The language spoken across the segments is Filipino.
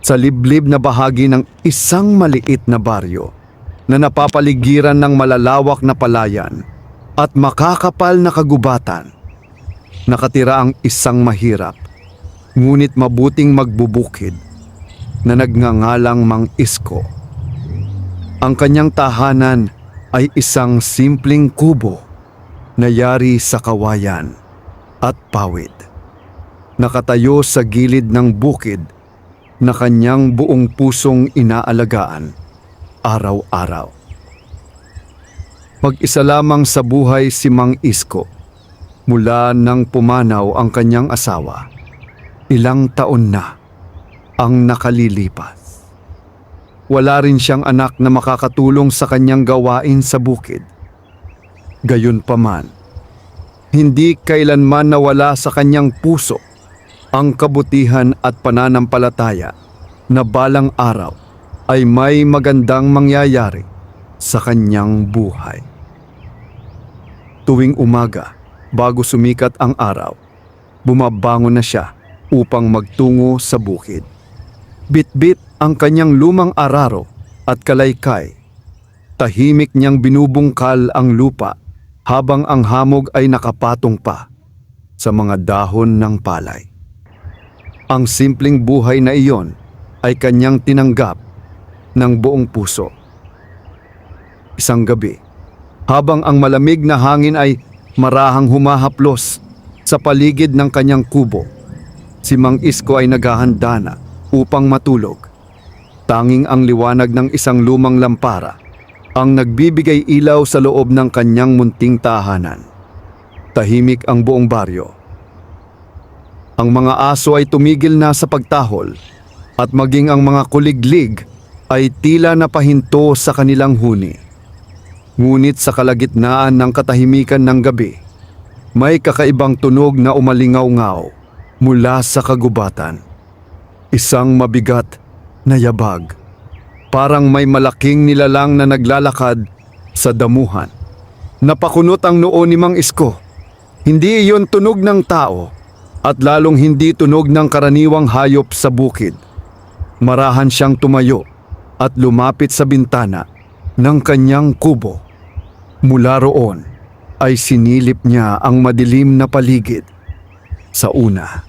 sa liblib na bahagi ng isang maliit na baryo na napapaligiran ng malalawak na palayan at makakapal na kagubatan, nakatira ang isang mahirap ngunit mabuting magbubukid na nagngangalang Mang Isko. Ang kanyang tahanan ay isang simpleng kubo na yari sa kawayan at pawid. Nakatayo sa gilid ng bukid na kanyang buong pusong inaalagaan araw-araw. Mag-isa lamang sa buhay si Mang Isko mula nang pumanaw ang kanyang asawa. Ilang taon na ang nakalilipas. Wala rin siyang anak na makakatulong sa kanyang gawain sa bukid. Gayunpaman, hindi kailanman nawala sa kanyang puso ang kabutihan at pananampalataya na balang araw ay may magandang mangyayari sa kanyang buhay. Tuwing umaga, bago sumikat ang araw, bumabangon na siya upang magtungo sa bukid. Bitbit ang kanyang lumang araro at kalaykay. Tahimik niyang binubungkal ang lupa habang ang hamog ay nakapatong pa sa mga dahon ng palay. Ang simpleng buhay na iyon ay kanyang tinanggap ng buong puso. Isang gabi, habang ang malamig na hangin ay marahang humahaplos sa paligid ng kanyang kubo, si Mang Isko ay naghahanda na upang matulog. Tanging ang liwanag ng isang lumang lampara ang nagbibigay ilaw sa loob ng kanyang munting tahanan. Tahimik ang buong baryo. Ang mga aso ay tumigil na sa pagtahol at maging ang mga kuliglig ay tila napahinto sa kanilang huni. Ngunit sa kalagitnaan ng katahimikan ng gabi, may kakaibang tunog na umalingaw-ngaw mula sa kagubatan. Isang mabigat na yabag. Parang may malaking nilalang na naglalakad sa damuhan. Napakunot ang noo ni Mang Isko. Hindi iyon tunog ng tao at lalong hindi tunog ng karaniwang hayop sa bukid. Marahan siyang tumayo at lumapit sa bintana ng kanyang kubo. Mula roon ay sinilip niya ang madilim na paligid. Sa una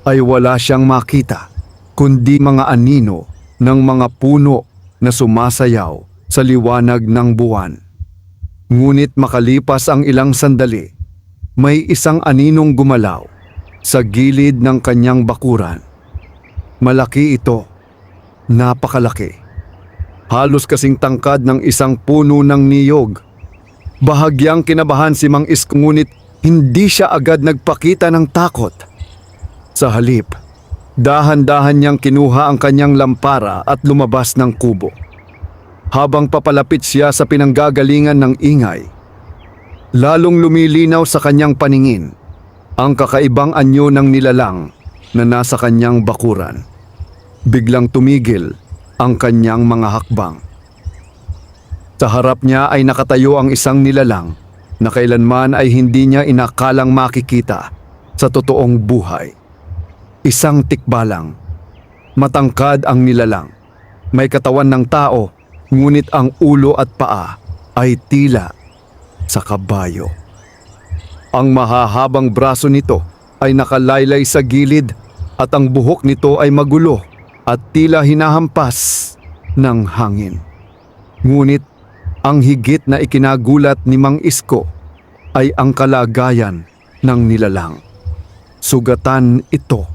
ay wala siyang makita kundi mga anino ng mga puno na sumasayaw sa liwanag ng buwan. Ngunit makalipas ang ilang sandali, may isang aninong gumalaw sa gilid ng kanyang bakuran. Malaki ito, napakalaki. Halos kasing tangkad ng isang puno ng niyog. Bahagyang kinabahan si Mang Isko ngunit hindi siya agad nagpakita ng takot. Sa halip, dahan-dahan niyang kinuha ang kanyang lampara at lumabas ng kubo. Habang papalapit siya sa pinanggagalingan ng ingay, lalong lumilinaw sa kanyang paningin ang kakaibang anyo ng nilalang na nasa kanyang bakuran. Biglang tumigil ang kanyang mga hakbang. Sa harap niya ay nakatayo ang isang nilalang na kailanman ay hindi niya inakalang makikita sa totoong buhay. Isang tikbalang. Matangkad ang nilalang. May katawan ng tao, ngunit ang ulo at paa ay tila sa kabayo. Ang mahahabang braso nito ay nakalaylay sa gilid at ang buhok nito ay magulo at tila hinahampas ng hangin. Ngunit ang higit na ikinagulat ni Mang Isko ay ang kalagayan ng nilalang. Sugatan ito.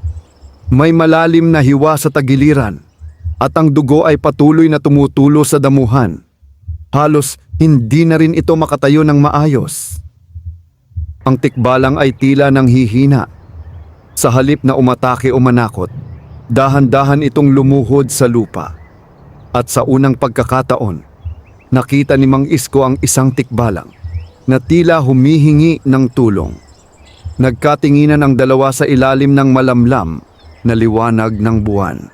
May malalim na hiwa sa tagiliran at ang dugo ay patuloy na tumutulo sa damuhan. Halos hindi na rin ito makatayo ng maayos. Ang tikbalang ay tila nang hihina. Sa halip na umatake o manakot, dahan-dahan itong lumuhod sa lupa. At sa unang pagkakataon, nakita ni Mang Isko ang isang tikbalang na tila humihingi ng tulong. Nagkatinginan ang dalawa sa ilalim ng malamlam na liwanag ng buwan.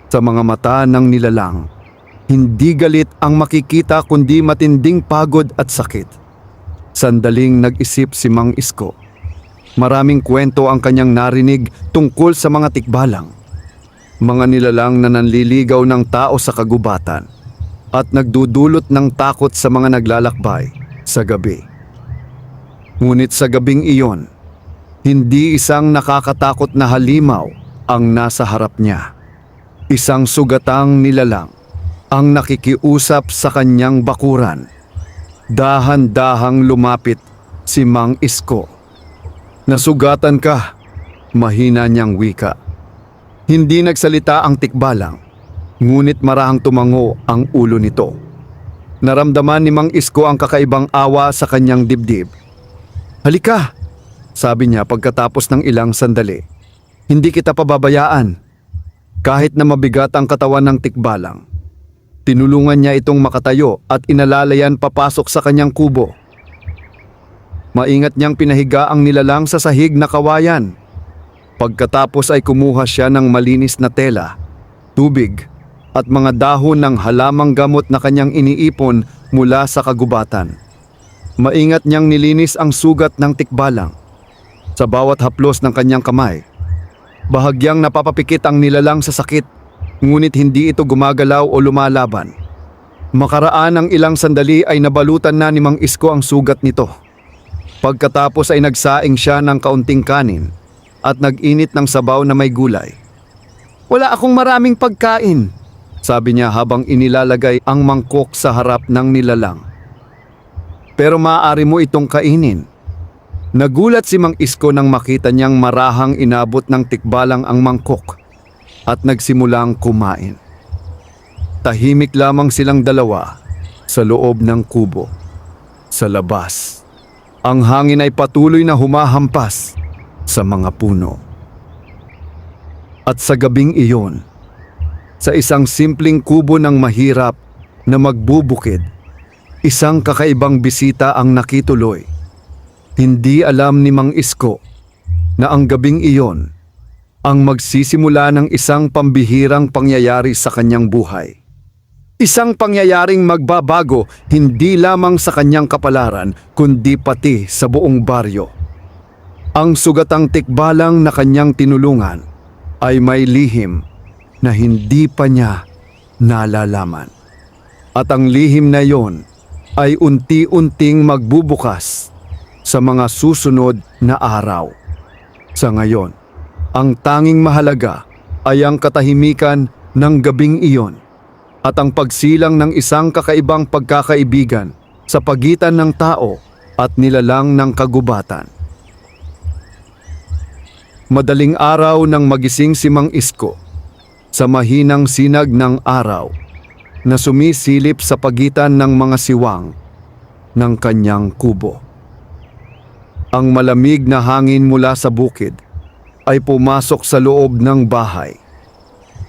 Sa mga mata ng nilalang, hindi galit ang makikita kundi matinding pagod at sakit. Sandaling nag-isip si Mang Isko. Maraming kwento ang kanyang narinig tungkol sa mga tikbalang. mga nilalang na nanliligaw ng tao sa kagubatan at nagdudulot ng takot sa mga naglalakbay sa gabi. Ngunit sa gabing iyon, hindi isang nakakatakot na halimaw ang nasa harap niya. Isang sugatang nilalang ang nakikiusap sa kanyang bakuran. Dahan-dahang lumapit si Mang Isko. "Nasugatan ka," mahina niyang wika. Hindi nagsalita ang tikbalang, ngunit marahang tumango ang ulo nito. Naramdaman ni Mang Isko ang kakaibang awa sa kanyang dibdib. "Halika," sabi niya pagkatapos ng ilang sandali. "Hindi kita pababayaan." Kahit na mabigat ang katawan ng tikbalang, tinulungan niya itong makatayo at inalalayan papasok sa kanyang kubo. Maingat niyang pinahiga ang nilalang sa sahig na kawayan. Pagkatapos ay kumuha siya ng malinis na tela, tubig at mga dahon ng halamang gamot na kanyang iniipon mula sa kagubatan. Maingat niyang nilinis ang sugat ng tikbalang. Sa bawat haplos ng kanyang kamay, bahagyang napapapikit ang nilalang sa sakit, ngunit hindi ito gumagalaw o lumalaban. Makaraan ng ilang sandali ay nabalutan na ni Mang Isko ang sugat nito. Pagkatapos ay nagsaing siya ng kaunting kanin at nag-init ng sabaw na may gulay. "Wala akong maraming pagkain," sabi niya habang inilalagay ang mangkok sa harap ng nilalang. "Pero maaari mo itong kainin." Nagulat si Mang Isko nang makita niyang marahang inabot ng tikbalang ang mangkok at nagsimulang kumain. Tahimik lamang silang dalawa sa loob ng kubo. Sa labas, ang hangin ay patuloy na humahampas sa mga puno. At sa gabing iyon, sa isang simpleng kubo ng mahirap na magbubukid, isang kakaibang bisita ang nakituloy. Hindi alam ni Mang Isko na ang gabing iyon ang magsisimula ng isang pambihirang pangyayari sa kanyang buhay. Isang pangyayaring magbabago hindi lamang sa kanyang kapalaran kundi pati sa buong baryo. Ang sugatang tikbalang na kanyang tinulungan ay may lihim na hindi pa niya nalalaman. At ang lihim na yon ay unti-unting magbubukas sa mga susunod na araw. Sa ngayon, ang tanging mahalaga ay ang katahimikan ng gabing iyon at ang pagsilang ng isang kakaibang pagkakaibigan sa pagitan ng tao at nilalang ng kagubatan. Madaling araw nang magising si Mang Isko sa mahinang sinag ng araw na sumisilip sa pagitan ng mga siwang ng kanyang kubo. Ang malamig na hangin mula sa bukid ay pumasok sa loob ng bahay.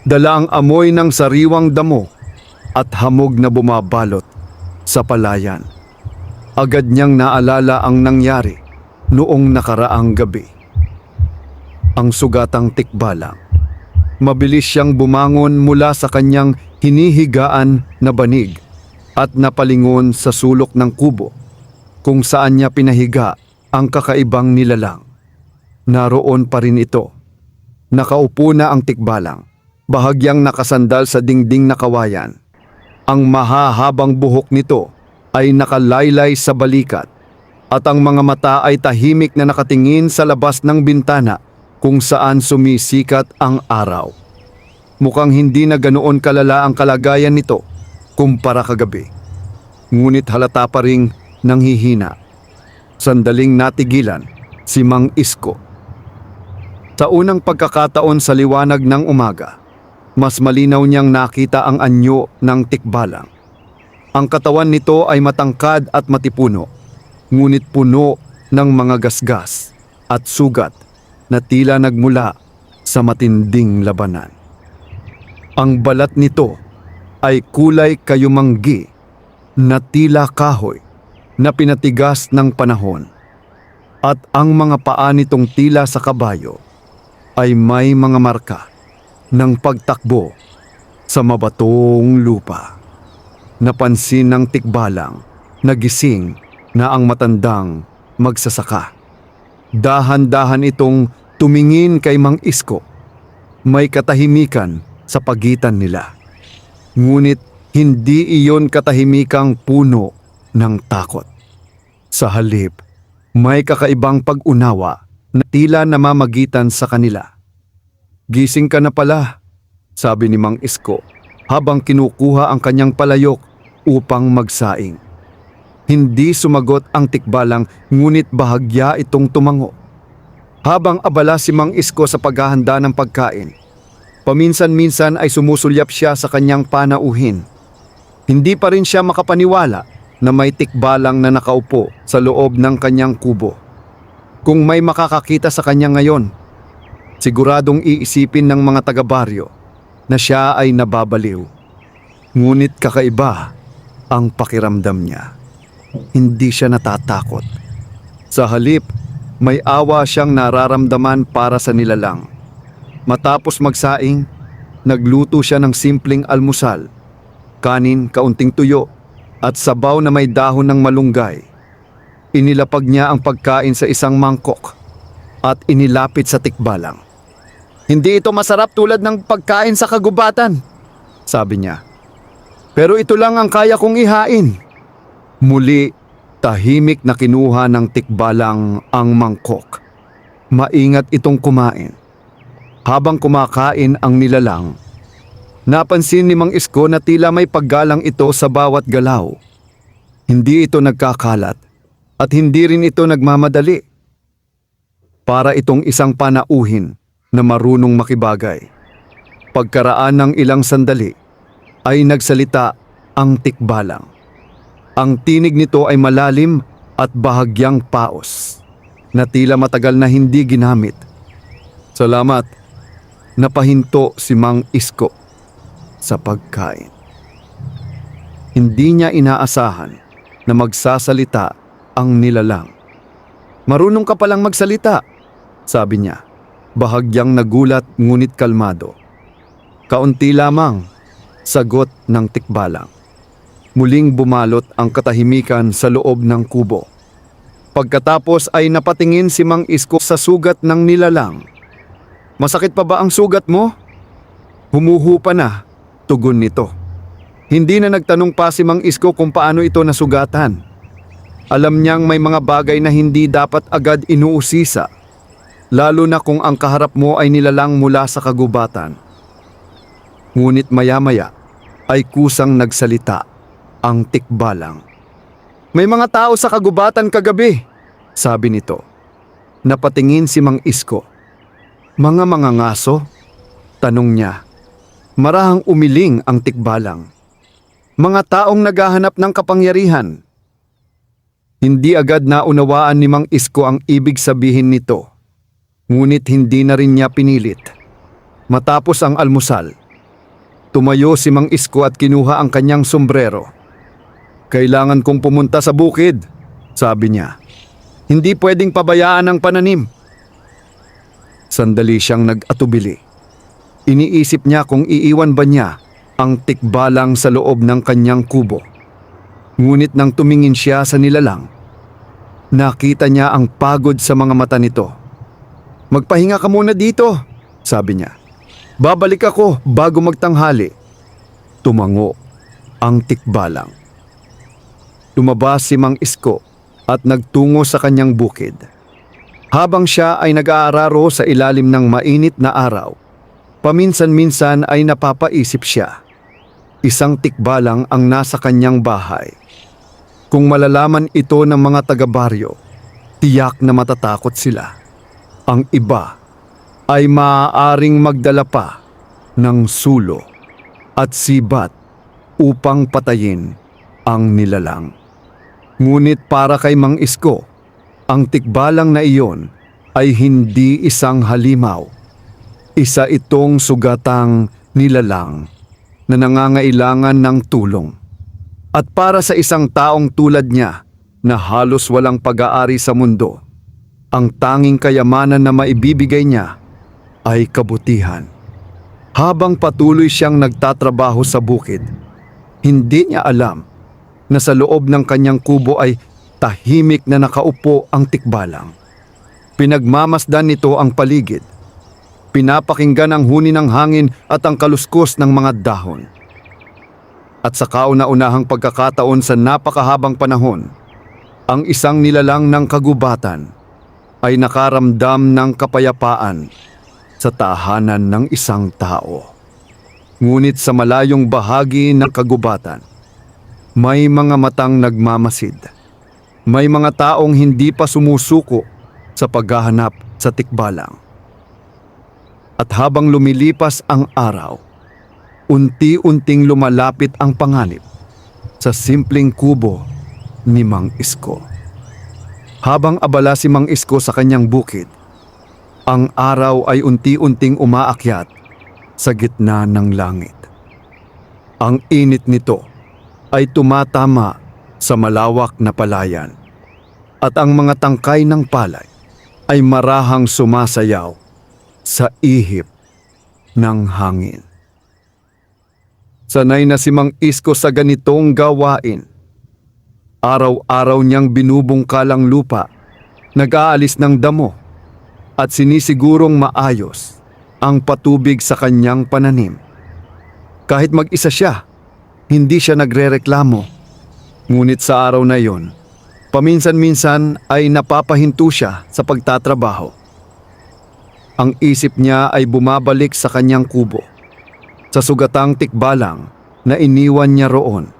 Dala ang amoy ng sariwang damo at hamog na bumabalot sa palayan. Agad niyang naalala ang nangyari noong nakaraang gabi. Ang sugatang tikbalang. Mabilis siyang bumangon mula sa kanyang hinihigaan na banig at napalingon sa sulok ng kubo kung saan niya pinahiga ang kakaibang nilalang. Naroon pa rin ito. Nakaupo na ang tikbalang, bahagyang nakasandal sa dingding na kawayan. Ang mahahabang buhok nito ay nakalaylay sa balikat at ang mga mata ay tahimik na nakatingin sa labas ng bintana kung saan sumisikat ang araw. Mukhang hindi na ganoon kalala ang kalagayan nito kumpara kagabi. Ngunit halata pa ring nanghihina. Sandaling natigilan si Mang Isko. Sa unang pagkakataon sa liwanag ng umaga, mas malinaw niyang nakita ang anyo ng tikbalang. Ang katawan nito ay matangkad at matipuno, ngunit puno ng mga gasgas at sugat na tila nagmula sa matinding labanan. Ang balat nito ay kulay kayumanggi na tila kahoy na pinatigas ng panahon, at ang mga paa nitong tila sa kabayo ay may mga marka ng pagtakbo sa mabatong lupa. Napansin ng tikbalang nagising na ang matandang magsasaka. Dahan-dahan itong tumingin kay Mang Isko. May katahimikan sa pagitan nila. Ngunit hindi iyon katahimikang puno ng takot. Sa halip, may kakaibang pag-unawa na tila namamagitan sa kanila. "Gising ka na pala," sabi ni Mang Isko habang kinukuha ang kanyang palayok upang magsaing. Hindi sumagot ang tikbalang, ngunit bahagya itong tumango. Habang abala si Mang Isko sa paghahanda ng pagkain, paminsan-minsan ay sumusulyap siya sa kanyang panauhin. Hindi pa rin siya makapaniwala na may tikbalang na nakaupo sa loob ng kanyang kubo. Kung may makakakita sa kanya ngayon, siguradong iisipin ng mga taga-baryo na siya ay nababaliw. Ngunit kakaiba ang pakiramdam niya. Hindi siya natatakot. Sa halip, may awa siyang nararamdaman para sa nilalang. Matapos magsaing, nagluto siya ng simpleng almusal, kanin, kaunting tuyo, at sabaw na may dahon ng malunggay. Inilapag niya ang pagkain sa isang mangkok at inilapit sa tikbalang. "Hindi ito masarap tulad ng pagkain sa kagubatan," sabi niya. "Pero ito lang ang kaya kong ihain." Muli, tahimik na kinuha ng tikbalang ang mangkok. Maingat itong kumain. Habang kumakain ang nilalang, napansin ni Mang Isko na tila may paggalang ito sa bawat galaw. Hindi ito nagkakalat at hindi rin ito nagmamadali. Para itong isang panauhin na marunong makibagay. Pagkaraan ng ilang sandali, ay nagsalita ang tikbalang. Ang tinig nito ay malalim at bahagyang paos, na tila matagal na hindi ginamit. "Salamat," napahinto si Mang Isko sa pagkain. Hindi niya inaasahan na magsasalita ang nilalang. "Marunong ka palang magsalita," sabi niya. Bahagyang nagulat ngunit kalmado. "Kaunti lamang," sagot ng tikbalang. Muling bumalot ang katahimikan sa loob ng kubo. Pagkatapos ay napatingin si Mang Isko sa sugat ng nilalang. "Masakit pa ba ang sugat mo?" "Humuhupa na," tugon nito. Hindi na nagtanong pa si Mang Isko kung paano ito nasugatan. Alam niyang may mga bagay na hindi dapat agad inuusisa, lalo na kung ang kaharap mo ay nilalang mula sa kagubatan. Ngunit maya-maya ay kusang nagsalita ang tikbalang. "May mga tao sa kagubatan kagabi," sabi nito. Napatingin si Mang Isko. "Mga ngaso?" tanong niya. Marahang umiling ang tikbalang. "Mga taong naghahanap ng kapangyarihan." Hindi agad naunawaan ni Mang Isko ang ibig sabihin nito. Ngunit hindi na rin niya pinilit. Matapos ang almusal, tumayo si Mang Isko at kinuha ang kanyang sombrero. "Kailangan kong pumunta sa bukid," sabi niya. "Hindi pwedeng pabayaan ang pananim." Sandali siyang nag-atubili. Iniisip niya kung iiwan ba niya ang tikbalang sa loob ng kanyang kubo. Ngunit nang tumingin siya sa nilalang, nakita niya ang pagod sa mga mata nito. "Magpahinga ka muna dito," sabi niya. "Babalik ako bago magtanghali." Tumango ang tikbalang. Lumabas si Mang Isko at nagtungo sa kanyang bukid. Habang siya ay nag-aararo sa ilalim ng mainit na araw, paminsan-minsan ay napapaisip siya. Isang tikbalang ang nasa kanyang bahay. Kung malalaman ito ng mga taga-baryo, tiyak na matatakot sila. Ang iba ay maaaring magdala pa ng sulo at sibat upang patayin ang nilalang. Ngunit para kay Mang Isko, ang tikbalang na iyon ay hindi isang halimaw. Isa itong sugatang nilalang na nangangailangan ng tulong. At para sa isang taong tulad niya na halos walang pag-aari sa mundo, ang tanging kayamanan na maibibigay niya ay kabutihan. Habang patuloy siyang nagtatrabaho sa bukid, hindi niya alam na sa loob ng kanyang kubo ay tahimik na nakaupo ang tikbalang. Pinagmamasdan nito ang paligid. Pinapakinggan ang huni ng hangin at ang kaluskos ng mga dahon. At sa kauna-unahang pagkakataon sa napakahabang panahon, ang isang nilalang ng kagubatan ay nakaramdam ng kapayapaan sa tahanan ng isang tao. Ngunit sa malayong bahagi ng kagubatan, may mga matang nagmamasid. May mga taong hindi pa sumusuko sa paghahanap sa tikbalang. At habang lumilipas ang araw, unti-unting lumalapit ang panganib sa simpleng kubo ni Mang Isko. Habang abala si Mang Isko sa kanyang bukid, ang araw ay unti-unting umaakyat sa gitna ng langit. Ang init nito ay tumatama sa malawak na palayan at ang mga tangkay ng palay ay marahang sumasayaw sa ihip ng hangin. Sanay na si Mang Isko sa ganitong gawain. Araw-araw niyang binubungkal ang lupa, nag-aalis ng damo at sinisigurong maayos ang patubig sa kanyang pananim. Kahit mag-isa siya, hindi siya nagrereklamo. Ngunit sa araw na iyon, paminsan-minsan ay napapahinto siya sa pagtatrabaho. Ang isip niya ay bumabalik sa kanyang kubo, sa sugatang tikbalang na iniwan niya roon.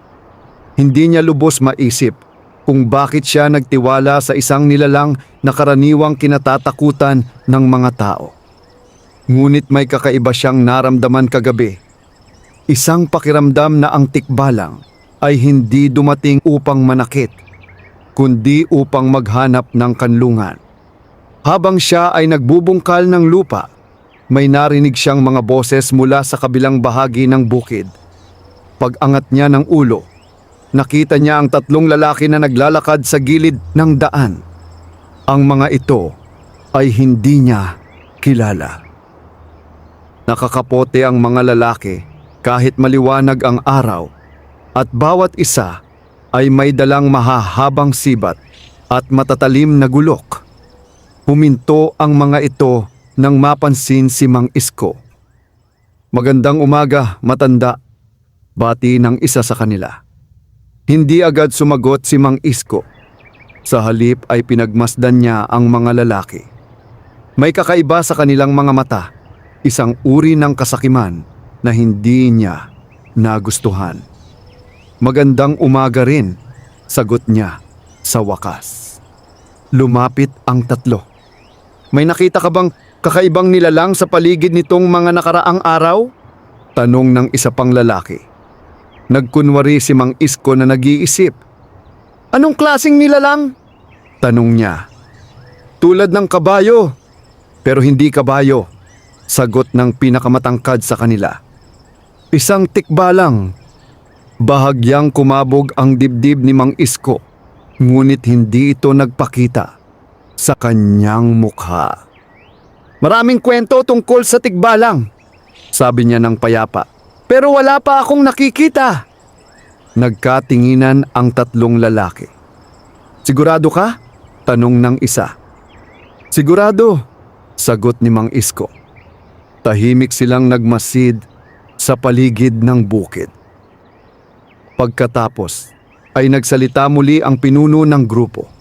Hindi niya lubos maisip kung bakit siya nagtiwala sa isang nilalang na karaniwang kinatatakutan ng mga tao. Ngunit may kakaiba siyang naramdaman kagabi. Isang pakiramdam na ang tikbalang ay hindi dumating upang manakit, kundi upang maghanap ng kanlungan. Habang siya ay nagbubungkal ng lupa, may narinig siyang mga boses mula sa kabilang bahagi ng bukid. Pag-angat niya ng ulo, nakita niya ang 3 lalaki na naglalakad sa gilid ng daan. Ang mga ito ay hindi niya kilala. Nakakapote ang mga lalaki kahit maliwanag ang araw at bawat isa ay may dalang mahahabang sibat at matatalim na gulok. Huminto ang mga ito nang mapansin si Mang Isko. "Magandang umaga, matanda," bati ng isa sa kanila. Hindi agad sumagot si Mang Isko. Sa halip ay pinagmasdan niya ang mga lalaki. May kakaiba sa kanilang mga mata, isang uri ng kasakiman na hindi niya nagustuhan. "Magandang umaga rin," sagot niya sa wakas. Lumapit ang 3. "May nakita ka bang kakaibang nilalang sa paligid nitong mga nakaraang araw?" tanong ng isa pang lalaki. Nagkunwari si Mang Isko na nag-iisip. "Anong klaseng nilalang?" tanong niya. "Tulad ng kabayo." "Pero hindi kabayo," sagot ng pinakamatangkad sa kanila. "Isang tikbalang." Bahagyang kumabog ang dibdib ni Mang Isko, ngunit hindi ito nagpakita sa kanyang mukha. "Maraming kwento tungkol sa tikbalang," sabi niya ng payapa. "Pero wala pa akong nakikita." Nagkatinginan ang 3 lalaki. "Sigurado ka?" tanong ng isa. "Sigurado," sagot ni Mang Isko. Tahimik silang nagmasid sa paligid ng bukid. Pagkatapos ay nagsalita muli ang pinuno ng grupo.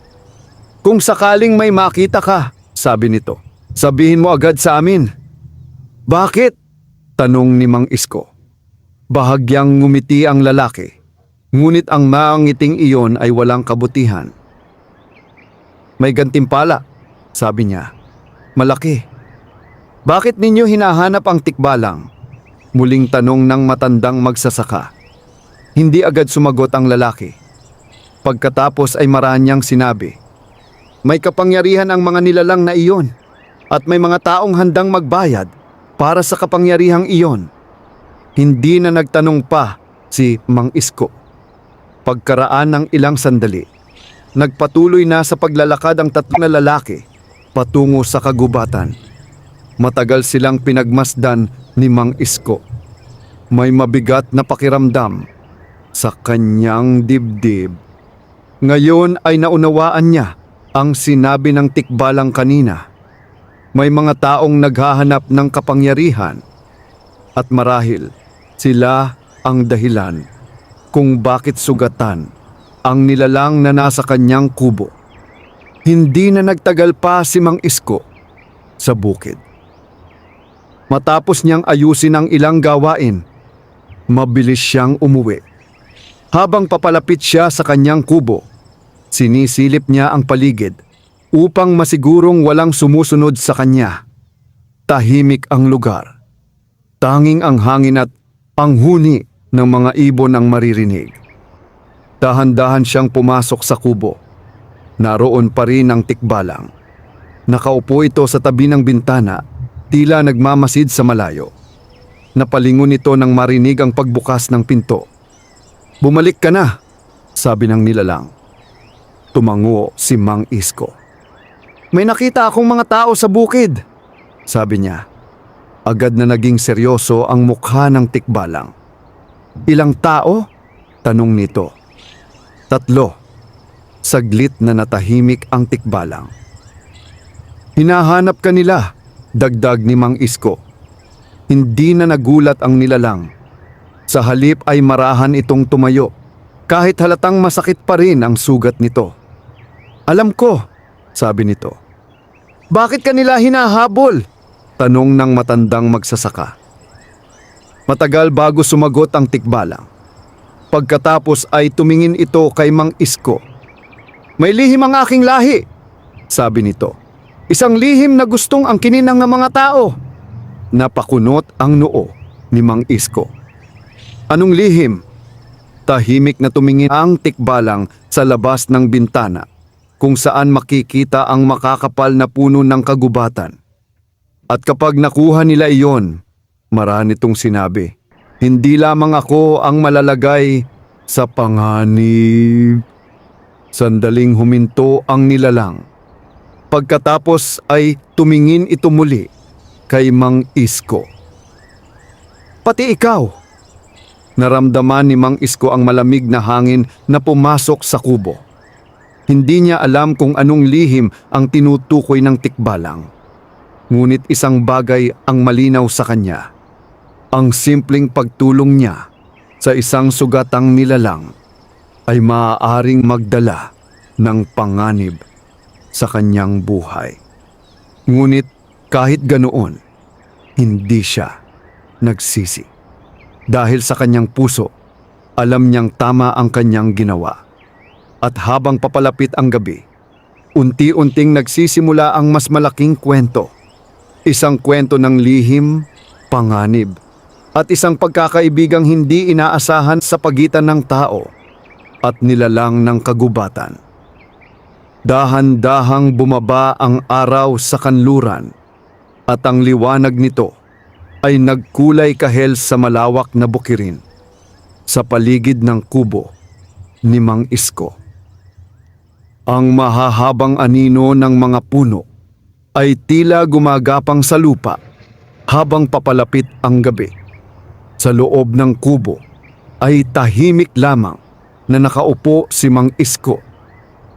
"Kung sakaling may makita ka," sabi nito, "sabihin mo agad sa amin." "Bakit?" tanong ni Mang Isko. Bahagyang ngumiti ang lalaki, ngunit ang mangiting iyon ay walang kabutihan. "May gantimpala," sabi niya. "Malaki." "Bakit ninyo hinahanap ang tikbalang?" muling tanong ng matandang magsasaka. Hindi agad sumagot ang lalaki. Pagkatapos ay maranyang sinabi, "May kapangyarihan ang mga nilalang na iyon at may mga taong handang magbayad para sa kapangyarihang iyon." Hindi na nagtanong pa si Mang Isko. Pagkaraan ng ilang sandali, nagpatuloy na sa paglalakad ang 3 na lalaki patungo sa kagubatan. Matagal silang pinagmasdan ni Mang Isko. May mabigat na pakiramdam sa kanyang dibdib. Ngayon ay naunawaan niya ang sinabi ng tikbalang kanina. May mga taong naghahanap ng kapangyarihan at marahil sila ang dahilan kung bakit sugatan ang nilalang na nasa kanyang kubo. Hindi na nagtagal pa si Mang Isko sa bukid. Matapos niyang ayusin ang ilang gawain, mabilis siyang umuwi. Habang papalapit siya sa kanyang kubo, sinisilip niya ang paligid upang masigurong walang sumusunod sa kanya. Tahimik ang lugar. Tanging ang hangin at ang huni ng mga ibon ang maririnig. Dahan-dahan siyang pumasok sa kubo. Naroon pa rin ang tikbalang. Nakaupo ito sa tabi ng bintana, tila nagmamasid sa malayo. Napalingon ito nang marinig ang pagbukas ng pinto. "Bumalik ka na," sabi ng nilalang. Tumango si Mang Isko. "May nakita akong mga tao sa bukid," sabi niya. Agad na naging seryoso ang mukha ng tikbalang. "Ilang tao?" tanong nito. "3." Saglit na natahimik ang tikbalang. "Hinahanap ka nila," dagdag ni Mang Isko. Hindi na nagulat ang nilalang. Sa halip ay marahan itong tumayo, kahit halatang masakit pa rin ang sugat nito. "Alam ko," sabi nito. "Bakit kanila hinahabol?" tanong ng matandang magsasaka. Matagal bago sumagot ang tikbalang. Pagkatapos ay tumingin ito kay Mang Isko. "May lihim ang aking lahi," sabi nito. "Isang lihim na gustong angkinin ng mga tao." Napakunot ang noo ni Mang Isko. "Anong lihim?" Tahimik na tumingin ang tikbalang sa labas ng bintana, kung saan makikita ang makakapal na puno ng kagubatan. At kapag nakuha nila iyon, marami itong sinabi, "Hindi lamang ako ang malalagay sa panganib." Sandaling huminto ang nilalang. Pagkatapos ay tumingin ito muli kay Mang Isko. "Pati ikaw." Naramdaman ni Mang Isko ang malamig na hangin na pumasok sa kubo. Hindi niya alam kung anong lihim ang tinutukoy ng tikbalang. Ngunit isang bagay ang malinaw sa kanya. Ang simpleng pagtulong niya sa isang sugatang nilalang ay maaaring magdala ng panganib sa kanyang buhay. Ngunit kahit ganoon, hindi siya nagsisi. Dahil sa kanyang puso, alam niyang tama ang kanyang ginawa. At habang papalapit ang gabi, unti-unting nagsisimula ang mas malaking kwento. Isang kwento ng lihim, panganib, at isang pagkakaibigang hindi inaasahan sa pagitan ng tao at nilalang ng kagubatan. Dahan-dahang bumaba ang araw sa kanluran at ang liwanag nito ay nagkulay kahel sa malawak na bukirin sa paligid ng kubo ni Mang Isko. Ang mahahabang anino ng mga puno ay tila gumagapang sa lupa habang papalapit ang gabi. Sa loob ng kubo ay tahimik lamang na nakaupo si Mang Isko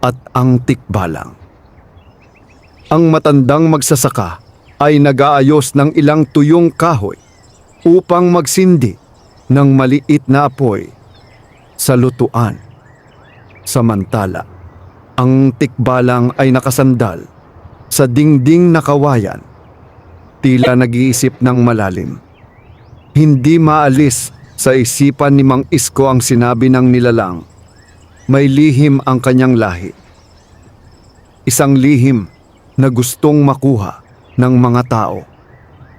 at ang tikbalang. Ang matandang magsasaka ay nag-aayos ng ilang tuyong kahoy upang magsindi ng maliit na apoy sa lutuan. Samantala, ang tikbalang ay nakasandal sa dingding na kawayan, tila nag-iisip ng malalim. Hindi maalis sa isipan ni Mang Isko ang sinabi ng nilalang. May lihim ang kanyang lahi. Isang lihim na gustong makuha ng mga tao.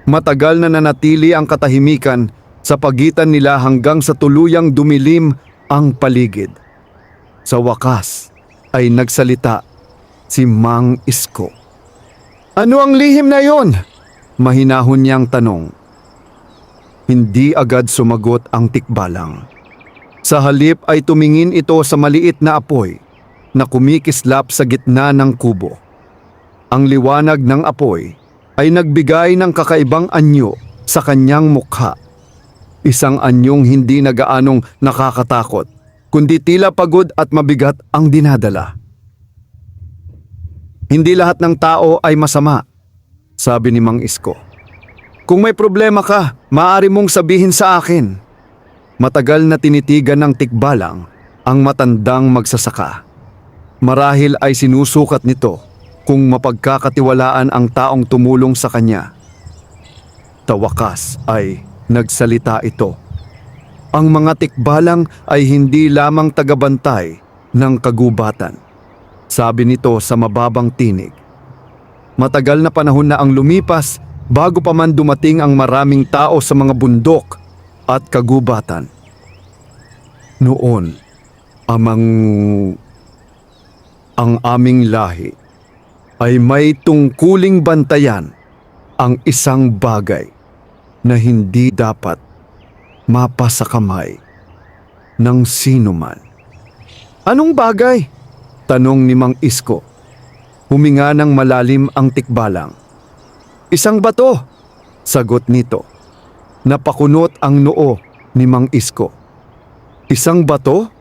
Matagal na nanatili ang katahimikan sa pagitan nila hanggang sa tuluyang dumilim ang paligid. Sa wakas ay nagsalita si Mang Isko. "Ano ang lihim na yon?" Mahinahon niyang tanong. Hindi agad sumagot ang tikbalang. Sa halip ay tumingin ito sa maliit na apoy na kumikislap sa gitna ng kubo. Ang liwanag ng apoy ay nagbigay ng kakaibang anyo sa kanyang mukha. Isang anyong hindi na gaanong nakakatakot, kundi tila pagod at mabigat ang dinadala. "Hindi lahat ng tao ay masama," sabi ni Mang Isko. Kung may problema ka, maaari mong sabihin sa akin. Matagal na tinitigan ng tikbalang ang matandang magsasaka. Marahil ay sinusukat nito kung mapagkakatiwalaan ang taong tumulong sa kanya. Tawakas ay nagsalita ito. Ang mga tikbalang ay hindi lamang tagabantay ng kagubatan, sabi nito sa mababang tinig. Matagal na panahon na ang lumipas bago pa man dumating ang maraming tao sa mga bundok at kagubatan. Noon, ang aming lahi ay may tungkuling bantayan ang isang bagay na hindi dapat mapasa kamay ng sino man. Anong bagay? Tanong ni Mang Isko. Huminga ng malalim ang tikbalang. Isang bato, sagot nito. Napakunot ang noo ni Mang Isko. Isang bato?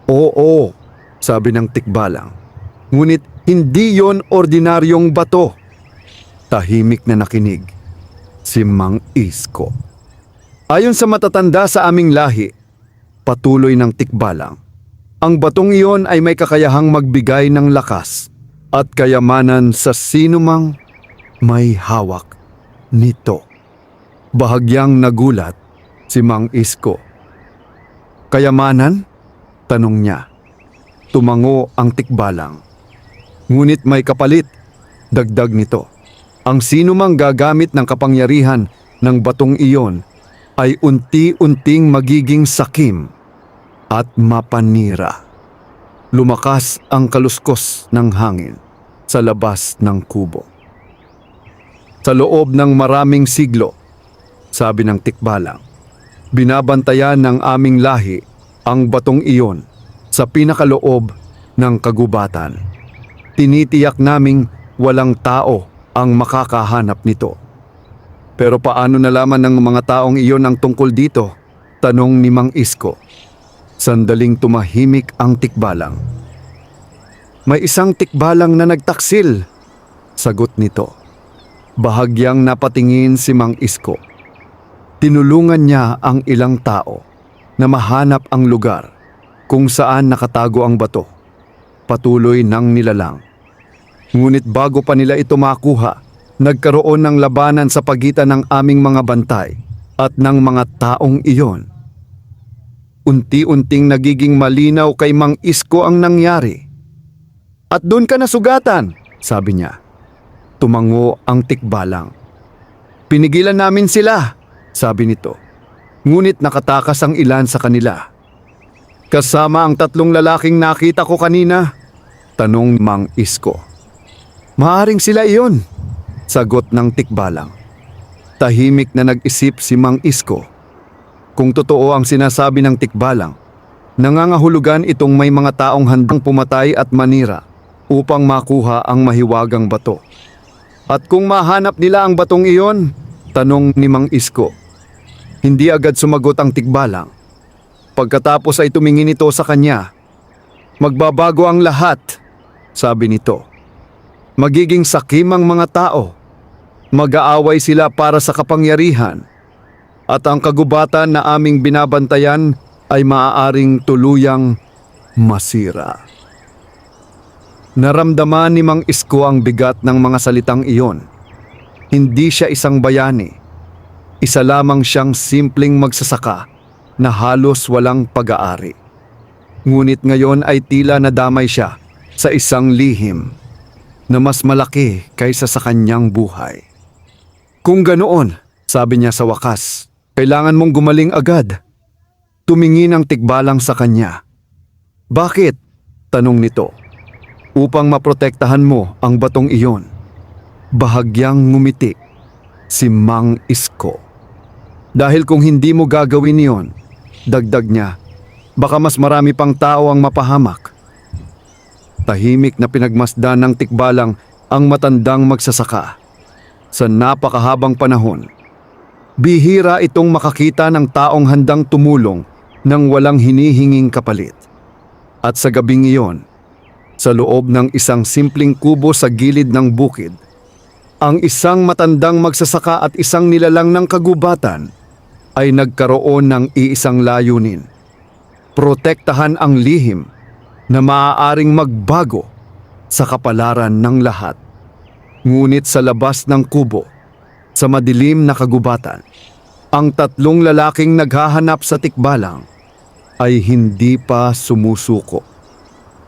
Oo, sabi ng tikbalang. Ngunit hindi yon ordinaryong bato. Tahimik na nakinig si Mang Isko. Ayon sa matatanda sa aming lahi, patuloy ng tikbalang, ang batong iyon ay may kakayahang magbigay ng lakas at kayamanan sa sinumang may hawak nito. Bahagyang nagulat si Mang Isko. Kayamanan? Tanong niya. Tumango ang tikbalang. Ngunit may kapalit, dagdag nito. Ang sinumang gagamit ng kapangyarihan ng batong iyon ay unti-unting magiging sakim at mapanira. Lumakas ang kaluskos ng hangin sa labas ng kubo. Sa loob ng maraming siglo, sabi ng tikbalang, binabantayan ng aming lahi ang batong iyon sa pinakaloob ng kagubatan. Tinitiyak naming walang tao ang makakahanap nito. Pero paano nalaman ng mga taong iyon ang tungkol dito? Tanong ni Mang Isko. Sandaling tumahimik ang tikbalang. May isang tikbalang na nagtaksil, sagot nito. Bahagyang napatingin si Mang Isko. Tinulungan niya ang ilang tao na mahanap ang lugar kung saan nakatago ang bato. Patuloy ng nilalang. Ngunit bago pa nila ito makuha, nagkaroon ng labanan sa pagitan ng aming mga bantay at ng mga taong iyon. Unti-unting nagiging malinaw kay Mang Isko ang nangyari. At doon ka nasugatan, sabi niya. Tumango ang tikbalang. Pinigilan namin sila, sabi nito. Ngunit nakatakas ang ilan sa kanila. Kasama ang 3 lalaking nakita ko kanina, tanong Mang Isko. Maaring sila iyon, sagot ng tikbalang. Tahimik na nag-isip si Mang Isko. Kung totoo ang sinasabi ng tikbalang, nangangahulugan itong may mga taong handang pumatay at manira upang makuha ang mahiwagang bato. At kung mahanap nila ang batong iyon, tanong ni Mang Isko. Hindi agad sumagot ang tikbalang. Pagkatapos ay tumingin ito sa kanya. Magbabago ang lahat, sabi nito. Magiging sakim ang mga tao. Mag-aaway sila para sa kapangyarihan. At ang kagubatan na aming binabantayan ay maaaring tuluyang masira. Naramdaman ni Mang Isko ang bigat ng mga salitang iyon. Hindi siya isang bayani. Isa lamang siyang simpleng magsasaka na halos walang pag-aari. Ngunit ngayon ay tila nadamay siya sa isang lihim na mas malaki kaysa sa kanyang buhay. Kung ganoon, sabi niya sa wakas, kailangan mong gumaling agad. Tumingin ang tikbalang sa kanya. Bakit? Tanong nito. Upang maprotektahan mo ang batong iyon. Bahagyang ngumiti si Mang Isko. Dahil kung hindi mo gagawin iyon, dagdag niya, baka mas marami pang tao ang mapahamak. Tahimik na pinagmasdan ng tikbalang ang matandang magsasaka. Sa napakahabang panahon, bihira itong makakita ng taong handang tumulong nang walang hinihinging kapalit. At sa gabing iyon, sa loob ng isang simpleng kubo sa gilid ng bukid, Ang isang matandang magsasaka at isang nilalang ng kagubatan ay nagkaroon ng iisang layunin. Protektahan ang lihim na maaaring magbago sa kapalaran ng lahat. Ngunit sa labas ng kubo, sa madilim na kagubatan, ang tatlong lalaking naghahanap sa tikbalang ay hindi pa sumusuko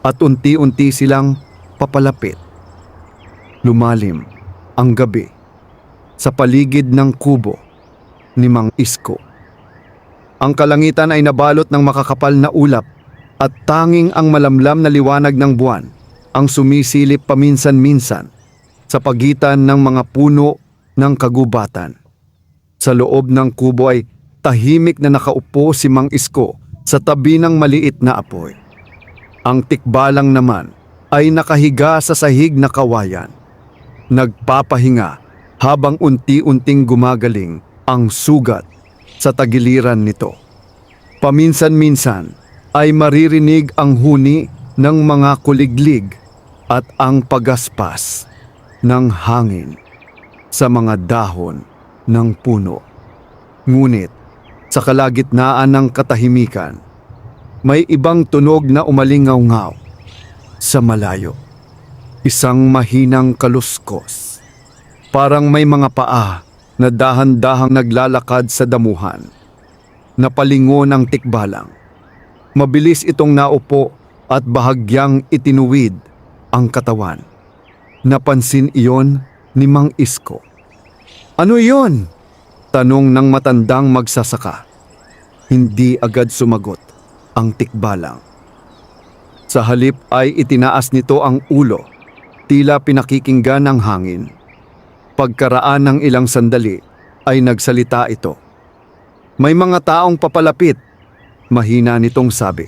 at unti-unti silang papalapit. Lumalim ang gabi sa paligid ng kubo ni Mang Isko. Ang kalangitan ay nabalot ng makakapal na ulap at tanging ang malamlam na liwanag ng buwan ang sumisilip paminsan-minsan sa pagitan ng mga puno ng kagubatan. Sa loob ng kubo ay tahimik na nakaupo si Mang Isko sa tabi ng maliit na apoy. Ang tikbalang naman ay nakahiga sa sahig na kawayan. Nagpapahinga habang unti-unting gumagaling ang sugat sa tagiliran nito. Paminsan-minsan ay maririnig ang huni ng mga kuliglig at ang pagaspas ng hangin sa mga dahon ng puno. Ngunit sa kalagitnaan ng katahimikan, may ibang tunog na umalingaw-ngaw sa malayo. Isang mahinang kaluskos. Parang may mga paa na dahan-dahang naglalakad sa damuhan. Napalingon ang tikbalang. Mabilis itong naupo at bahagyang itinuwid ang katawan. Napansin iyon ni Mang Isko. "Ano iyon?" tanong ng matandang magsasaka. Hindi agad sumagot ang tikbalang. Sa halip ay itinaas nito ang ulo, tila pinakikinggan ng hangin. Pagkaraan ng ilang sandali ay nagsalita ito. "May mga taong papalapit," mahina nitong sabi.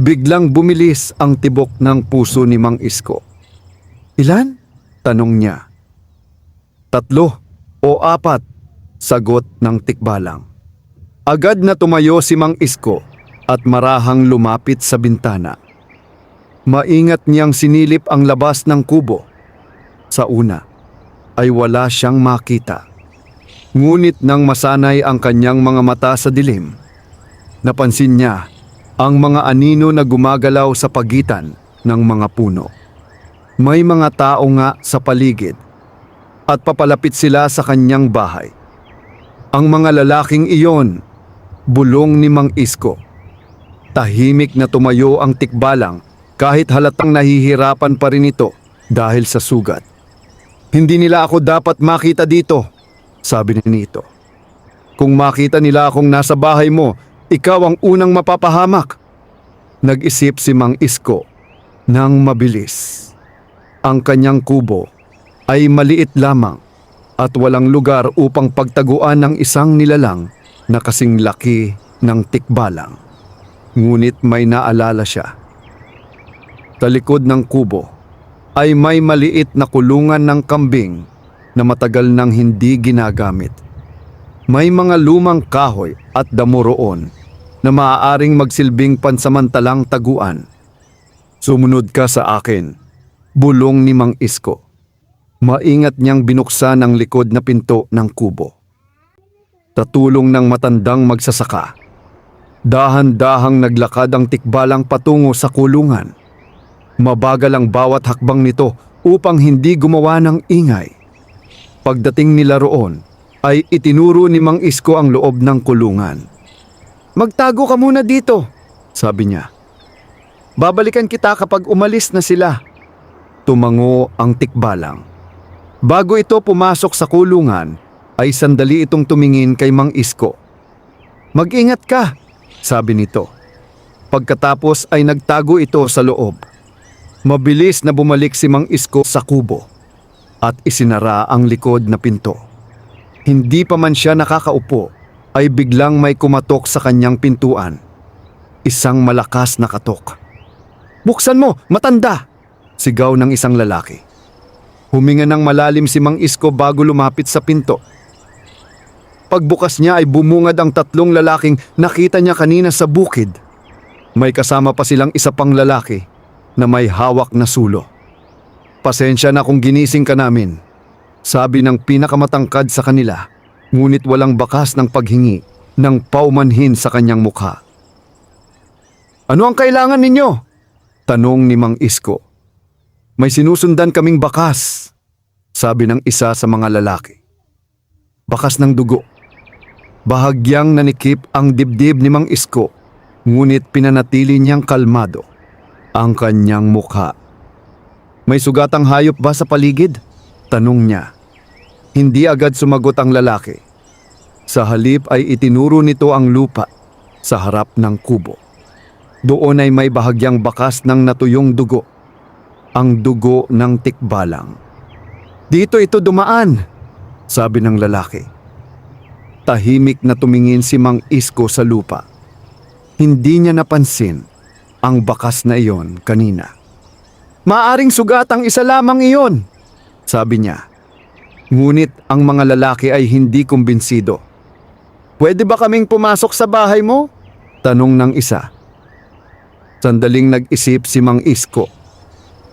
Biglang bumilis ang tibok ng puso ni Mang Isko. "Ilan?" tanong niya. "3 o 4, sagot ng tikbalang. Agad na tumayo si Mang Isko at marahang lumapit sa bintana. Maingat niyang sinilip ang labas ng kubo. Sa una ay wala siyang makita. Ngunit nang masanay ang kanyang mga mata sa dilim, napansin niya ang mga anino na gumagalaw sa pagitan ng mga puno. May mga tao nga sa paligid at papalapit sila sa kanyang bahay. Ang mga lalaking iyon, bulong ni Mang Isko. Tahimik na tumayo ang tikbalang kahit halatang nahihirapan pa rin ito dahil sa sugat. "Hindi nila ako dapat makita dito," sabi nito. "Kung makita nila akong nasa bahay mo, ikaw ang unang mapapahamak." Nag-isip si Mang Isko nang mabilis. Ang kanyang kubo ay maliit lamang at walang lugar upang pagtaguan ng isang nilalang na kasing laki ng tikbalang. Ngunit may naalala siya. Sa likod ng kubo ay may maliit na kulungan ng kambing na matagal nang hindi ginagamit. May mga lumang kahoy at damo roon na maaaring magsilbing pansamantalang taguan. "Sumunod ka sa akin," bulong ni Mang Isko. Maingat niyang binuksan ang likod na pinto ng kubo. Sa tulong ng matandang magsasaka, dahan-dahang naglakad ang tikbalang patungo sa kulungan. Mabagal ang bawat hakbang nito upang hindi gumawa ng ingay. Pagdating nila roon, ay itinuro ni Mang Isko ang loob ng kulungan. "Magtago ka muna dito," sabi niya. "Babalikan kita kapag umalis na sila." Tumango ang tikbalang. Bago ito pumasok sa kulungan, ay sandali itong tumingin kay Mang Isko. "Mag-ingat ka," sabi nito. Pagkatapos ay nagtago ito sa loob. Mabilis na bumalik si Mang Isko sa kubo at isinara ang likod na pinto. Hindi pa man siya nakakaupo ay biglang may kumatok sa kanyang pintuan. Isang malakas na katok. "Buksan mo, matanda!" sigaw ng isang lalaki. Huminga ng malalim si Mang Isko bago lumapit sa pinto. Pagbukas niya ay bumungad ang 3 lalaking nakita niya kanina sa bukid. May kasama pa silang isa pang lalaki na may hawak na sulo. "Pasensya na kung ginising ka namin," sabi ng pinakamatangkad sa kanila, ngunit walang bakas ng paghingi ng paumanhin sa kanyang mukha. "Ano ang kailangan ninyo?" tanong ni Mang Isko. "May sinusundan kaming bakas," sabi ng isa sa mga lalaki. Bakas ng dugo. Bahagyang nanikip ang dibdib ni Mang Isko, ngunit pinanatili niyang kalmado ang kanyang mukha. "May sugatang hayop ba sa paligid?" tanong niya. Hindi agad sumagot ang lalaki. Sa halip ay itinuro nito ang lupa sa harap ng kubo. Doon ay may bahagyang bakas ng natuyong dugo. Ang dugo ng tikbalang. "Dito ito dumaan," sabi ng lalaki. Tahimik na tumingin si Mang Isko sa lupa. Hindi niya napansin ang bakas na iyon kanina. "Maaring sugatang isa lamang iyon," sabi niya. Ngunit ang mga lalaki ay hindi kumbinsido. "Pwede ba kaming pumasok sa bahay mo?" tanong ng isa. Sandaling nag-isip si Mang Isko.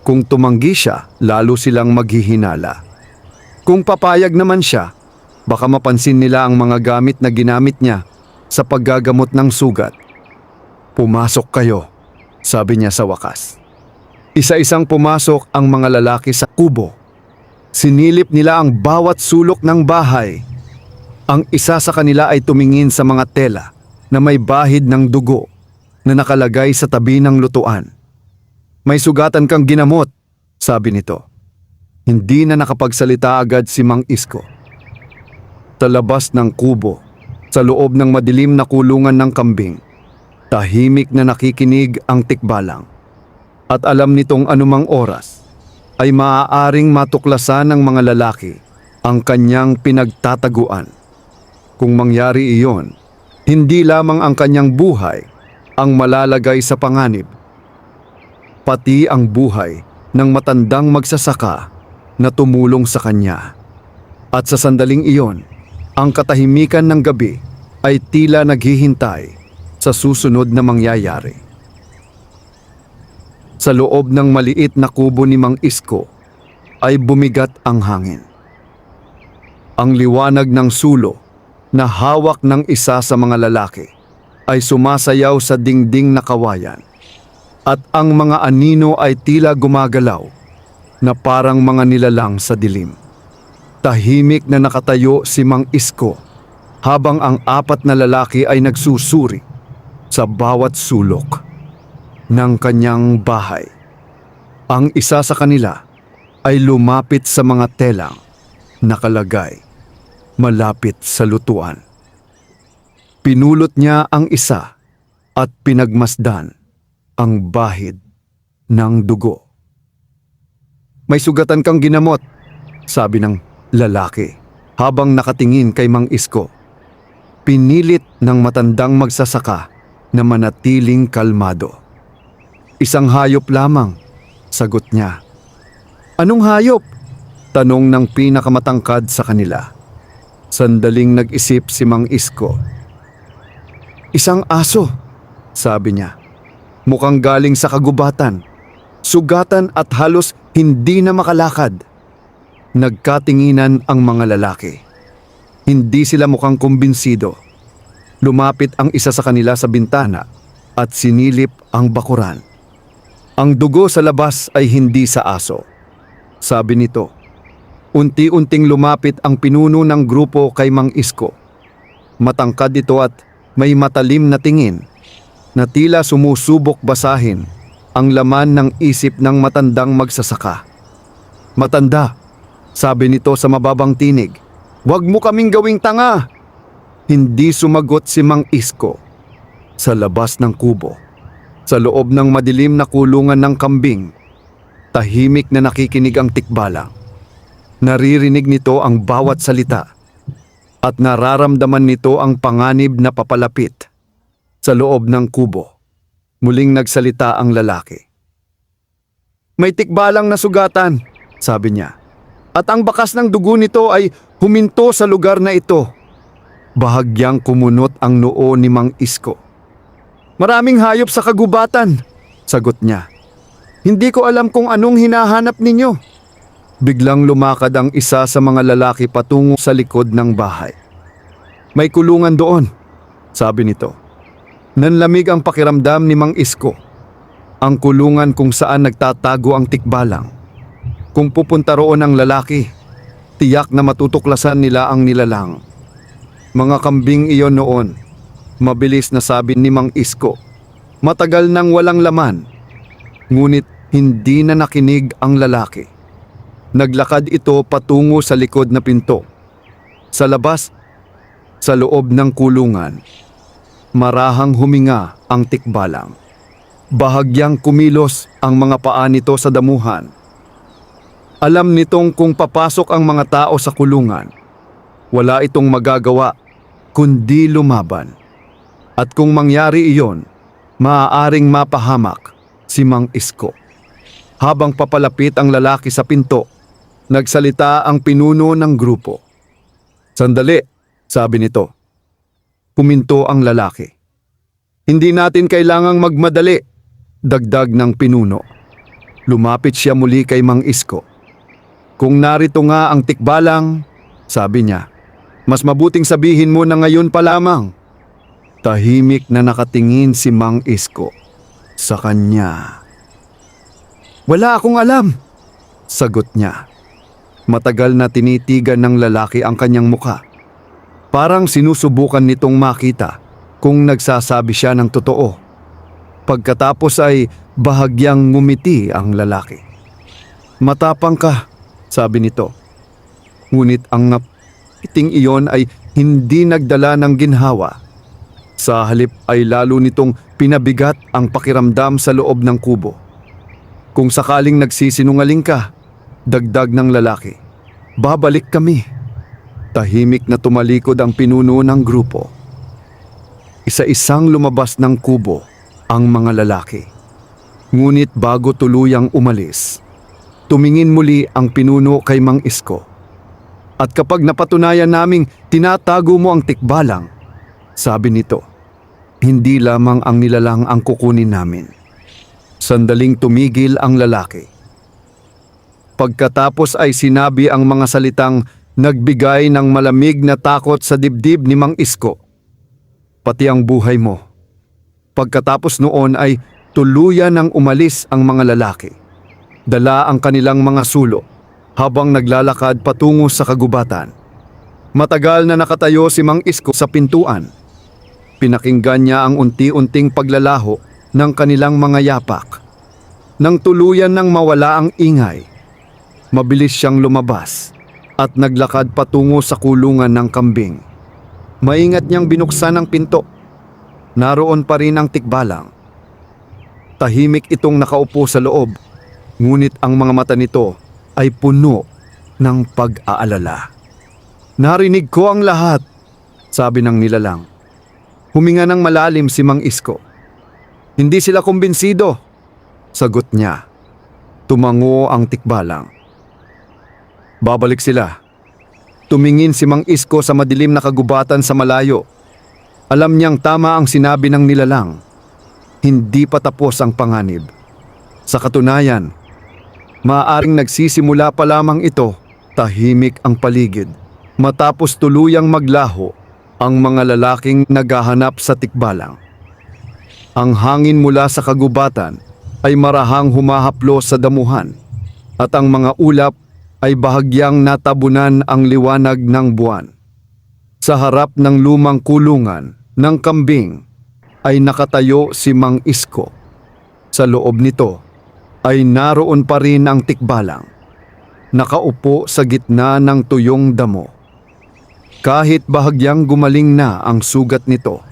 Kung tumanggi siya, lalo silang maghihinala. Kung papayag naman siya, baka mapansin nila ang mga gamit na ginamit niya sa paggagamot ng sugat. "Pumasok kayo," sabi niya sa wakas. Isa-isang pumasok ang mga lalaki sa kubo. Sinilip nila ang bawat sulok ng bahay. Ang isa sa kanila ay tumingin sa mga tela na may bahid ng dugo na nakalagay sa tabi ng lutuan. "May sugatan kang ginamot," sabi nito. Hindi na nakapagsalita agad si Mang Isko. Sa labas ng kubo, sa loob ng madilim na kulungan ng kambing, tahimik na nakikinig ang tikbalang. At alam nitong anumang oras ay maaaring matuklasan ng mga lalaki ang kanyang pinagtataguan. Kung mangyari iyon, hindi lamang ang kanyang buhay ang malalagay sa panganib, pati ang buhay ng matandang magsasaka na tumulong sa kanya. At sa sandaling iyon, ang katahimikan ng gabi ay tila naghihintay sa susunod na mangyayari. Sa loob ng maliit na kubo ni Mang Isko ay bumigat ang hangin. Ang liwanag ng sulo na hawak ng isa sa mga lalaki ay sumasayaw sa dingding na kawayan, at ang mga anino ay tila gumagalaw na parang mga nilalang sa dilim. Tahimik na nakatayo si Mang Isko habang ang apat na lalaki ay nagsusuri sa bawat sulok ng kanyang bahay. Ang isa sa kanila ay lumapit sa mga telang nakalagay malapit sa lutuan. Pinulot niya ang isa at pinagmasdan ang bahid ng dugo. "May sugatan kang ginamot," sabi ng lalaki habang nakatingin kay Mang Isko. Pinilit ng matandang magsasaka na manatiling kalmado. "Isang hayop lamang," sagot niya. "Anong hayop?" tanong ng pinakamatangkad sa kanila. Sandaling nag-isip si Mang Isko. "Isang aso," sabi niya. "Mukhang galing sa kagubatan. Sugatan at halos hindi na makalakad." Nagkatinginan ang mga lalaki. Hindi sila mukhang kumbinsido. Lumapit ang isa sa kanila sa bintana at sinilip ang bakuran. "Ang dugo sa labas ay hindi sa aso," sabi nito. Unti-unting lumapit ang pinuno ng grupo kay Mang Isko. Matangkad ito at may matalim na tingin na tila sumusubok basahin ang laman ng isip ng matandang magsasaka. "Matanda," sabi nito sa mababang tinig, "wag mo kaming gawing tanga." Hindi sumagot si Mang Isko. Sa labas ng kubo, sa loob ng madilim na kulungan ng kambing, tahimik na nakikinig ang tikbalang. Naririnig nito ang bawat salita at nararamdaman nito ang panganib na papalapit. Sa loob ng kubo, muling nagsalita ang lalaki. "May tikbalang na sugatan," sabi niya. "At ang bakas ng dugo nito ay huminto sa lugar na ito." Bahagyang kumunot ang noo ni Mang Isko. "Maraming hayop sa kagubatan," sagot niya. "Hindi ko alam kung anong hinahanap ninyo." Biglang lumakad ang isa sa mga lalaki patungo sa likod ng bahay. "May kulungan doon," sabi nito. Nanlamig ang pakiramdam ni Mang Isko. Ang kulungan kung saan nagtatago ang tikbalang. Kung pupunta roon ang lalaki, tiyak na matutuklasan nila ang nilalang. Mga kambing iyon noon, mabilis na sabi ni Mang Isko. Matagal nang walang laman, ngunit hindi na nakinig ang lalaki. Naglakad ito patungo sa likod na pinto. Sa labas, sa loob ng kulungan, marahang huminga ang tikbalang. Bahagyang kumilos ang mga paa nito sa damuhan. Alam nitong kung papasok ang mga tao sa kulungan, wala itong magagawa kundi lumaban. At kung mangyari iyon, maaaring mapahamak si Mang Isko. Habang papalapit ang lalaki sa pinto, nagsalita ang pinuno ng grupo. "Sandali," sabi nito. Huminto ang lalaki. "Hindi natin kailangang magmadali," dagdag ng pinuno. Lumapit siya muli kay Mang Isko. "Kung narito nga ang tikbalang," sabi niya, "mas mabuting sabihin mo na ngayon pa lamang." Tahimik na nakatingin si Mang Isko sa kanya. "Wala akong alam," sagot niya. Matagal na tinitigan ng lalaki ang kanyang muka. Parang sinusubukan nitong makita kung nagsasabi siya ng totoo. Pagkatapos ay bahagyang ngumiti ang lalaki. "Matapang ka," sabi nito. Ngunit ang ngiting iyon ay hindi nagdala ng ginhawa. Sa halip ay lalo nitong pinabigat ang pakiramdam sa loob ng kubo. "Kung sakaling nagsisinungaling ka," dagdag ng lalaki, "babalik kami." Tahimik na tumalikod ang pinuno ng grupo. Isa-isang lumabas ng kubo ang mga lalaki. Ngunit bago tuluyang umalis, tumingin muli ang pinuno kay Mang Isko. "At kapag napatunayan naming tinatago mo ang tikbalang," sabi nito, "hindi lamang ang nilalang ang kukunin namin." Sandaling tumigil ang lalaki. Pagkatapos ay sinabi ang mga salitang nagbigay ng malamig na takot sa dibdib ni Mang Isko. "Pati ang buhay mo." Pagkatapos noon ay tuluyan nang umalis ang mga lalaki. Dala ang kanilang mga sulo habang naglalakad patungo sa kagubatan. Matagal na nakatayo si Mang Isko sa pintuan. Pinakinggan niya ang unti-unting paglalaho ng kanilang mga yapak. Nang tuluyan nang mawala ang ingay, mabilis siyang lumabas at naglakad patungo sa kulungan ng kambing. Maingat niyang binuksan ang pinto. Naroon pa rin ang tikbalang. Tahimik itong nakaupo sa loob, ngunit ang mga mata nito ay puno ng pag-aalala. "Narinig ko ang lahat," sabi ng nilalang. Huminga ng malalim si Mang Isko. "Hindi sila kumbinsido," sagot niya. Tumango ang tikbalang. "Babalik sila." Tumingin si Mang Isko sa madilim na kagubatan sa malayo. Alam niyang tama ang sinabi ng nilalang. Hindi pa tapos ang panganib. Sa katunayan, maaaring nagsisimula pa lamang ito. Tahimik ang paligid. Matapos tuluyang maglaho ang mga lalaking naghahanap sa tikbalang. Ang hangin mula sa kagubatan ay marahang humahaplos sa damuhan at ang mga ulap ay bahagyang natabunan ang liwanag ng buwan. Sa harap ng lumang kulungan ng kambing ay nakatayo si Mang Isko. Sa loob nito ay naroon pa rin ang tikbalang, nakaupo sa gitna ng tuyong damo. Kahit bahagyang gumaling na ang sugat nito,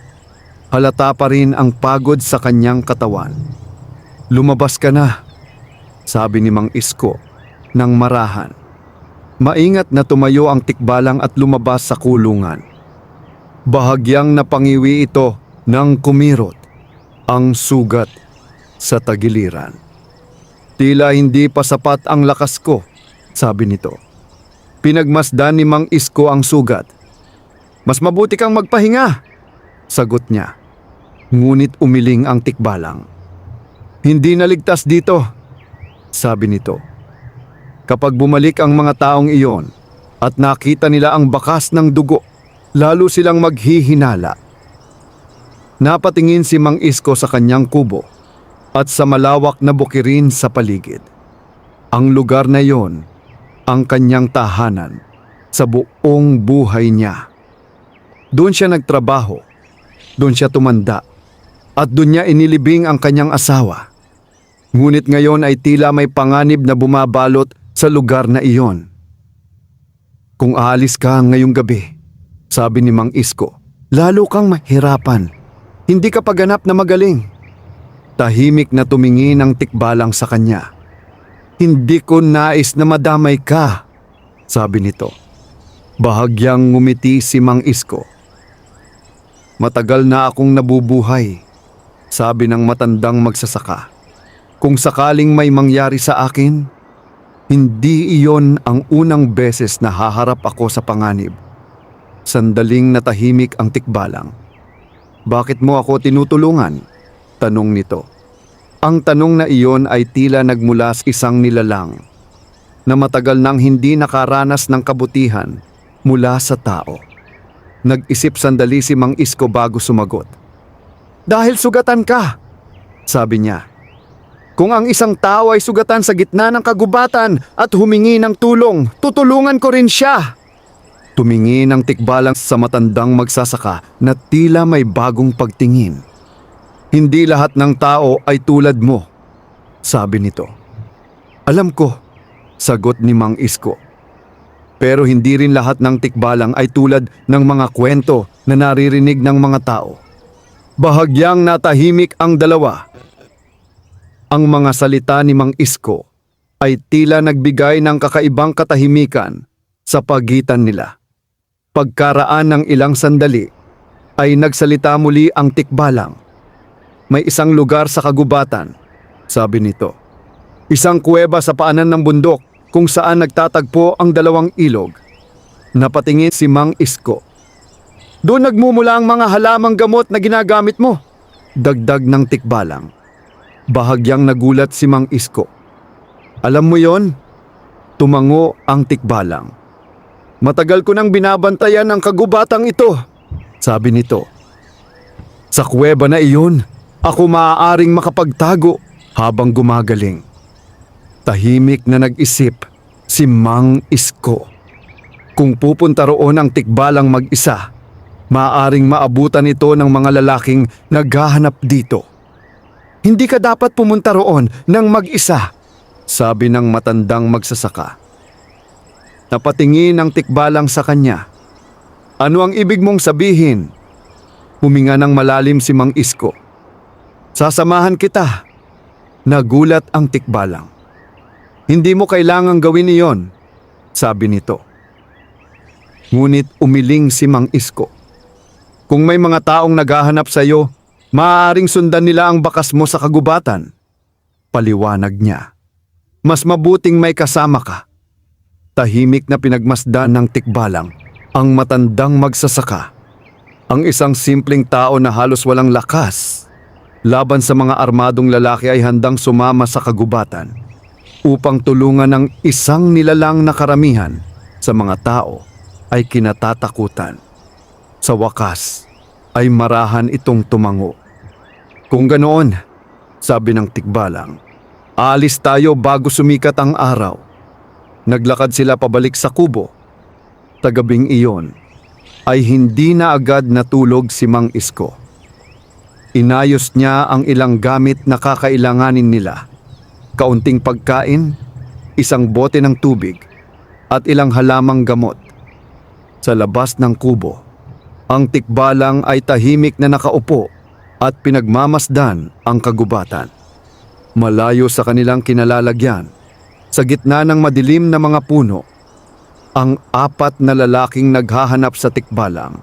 halata pa rin ang pagod sa kanyang katawan. "Lumabas ka na," sabi ni Mang Isko ng marahan. Maingat na tumayo ang tikbalang at lumabas sa kulungan. Bahagyang napangiwi ito nang kumirot ang sugat sa tagiliran. "Tila hindi pa sapat ang lakas ko," sabi nito. Pinagmasdan ni Mang Isko ang sugat. "Mas mabuti kang magpahinga," sagot niya. Ngunit umiling ang tikbalang. "Hindi naligtas dito," sabi nito. Kapag bumalik ang mga taong iyon at nakita nila ang bakas ng dugo, lalo silang maghihinala. Napatingin si Mang Isko sa kanyang kubo at sa malawak na bukirin sa paligid. Ang lugar na iyon, ang kanyang tahanan sa buong buhay niya. Doon siya nagtrabaho, doon siya tumanda, at doon niya inilibing ang kanyang asawa. Ngunit ngayon ay tila may panganib na bumabalot sa lugar na iyon. Kung aalis ka ngayong gabi, sabi ni Mang Isko, lalo kang mahirapan. Hindi ka paganap na magaling. Tahimik na tumingin ang tikbalang sa kanya. Hindi ko nais na madamay ka, sabi nito. Bahagyang ngumiti si Mang Isko. Matagal na akong nabubuhay, sabi ng matandang magsasaka. Kung sakaling may mangyari sa akin, hindi iyon ang unang beses na haharap ako sa panganib. Sandaling natahimik ang tikbalang. Bakit mo ako tinutulungan? Tanong nito. Ang tanong na iyon ay tila nagmula sa isang nilalang na matagal nang hindi nakaranas ng kabutihan mula sa tao. Nag-isip sandali si Mang Isko bago sumagot. Dahil sugatan ka, sabi niya. Kung ang isang tao ay sugatan sa gitna ng kagubatan at humingi ng tulong, tutulungan ko rin siya. Tumingin ang tikbalang sa matandang magsasaka na tila may bagong pagtingin. Hindi lahat ng tao ay tulad mo, sabi nito. Alam ko, sagot ni Mang Isko. Pero hindi rin lahat ng tikbalang ay tulad ng mga kwento na naririnig ng mga tao. Bahagyang natahimik ang dalawa. Ang mga salita ni Mang Isko ay tila nagbigay ng kakaibang katahimikan sa pagitan nila. Pagkaraan ng ilang sandali ay nagsalita muli ang tikbalang. May isang lugar sa kagubatan, sabi nito. Isang kuweba sa paanan ng bundok kung saan nagtatagpo ang dalawang ilog. Napatingin si Mang Isko. Doon nagmumula ang mga halamang gamot na ginagamit mo, dagdag ng tikbalang. Bahagyang nagulat si Mang Isko. Alam mo yon? Tumango ang tikbalang. Matagal ko nang binabantayan ang kagubatang ito, sabi nito. Sa kuweba na iyon, ako maaaring makapagtago habang gumagaling. Tahimik na nag-isip si Mang Isko. Kung pupunta roon ang tikbalang mag-isa, maaaring maabutan ito ng mga lalaking naghahanap dito. Hindi ka dapat pumunta roon ng mag-isa, sabi ng matandang magsasaka. Napatingin ang tikbalang sa kanya. Ano ang ibig mong sabihin? Huminga ng malalim si Mang Isko. Sasamahan kita. Nagulat ang tikbalang. Hindi mo kailangang gawin iyon, sabi nito. Ngunit umiling si Mang Isko. Kung may mga taong naghahanap sa iyo, maaaring sundan nila ang bakas mo sa kagubatan. Paliwanag niya. Mas mabuting may kasama ka. Tahimik na pinagmasdan ng tikbalang ang matandang magsasaka. Ang isang simpleng tao na halos walang lakas laban sa mga armadong lalaki ay handang sumama sa kagubatan upang tulungan ng isang nilalang na karamihan sa mga tao ay kinatatakutan. Sa wakas ay marahan itong tumango. Kung ganoon, sabi ng tikbalang, aalis tayo bago sumikat ang araw. Naglakad sila pabalik sa kubo. Tagabing iyon ay hindi na agad natulog si Mang Isko. Inayos niya ang ilang gamit na kakailanganin nila. Kaunting pagkain, isang bote ng tubig, at ilang halamang gamot. Sa labas ng kubo, ang tikbalang ay tahimik na nakaupo at pinagmamasdan ang kagubatan. Malayo sa kanilang kinalalagyan, sa gitna ng madilim na mga puno, ang apat na lalaking naghahanap sa tikbalang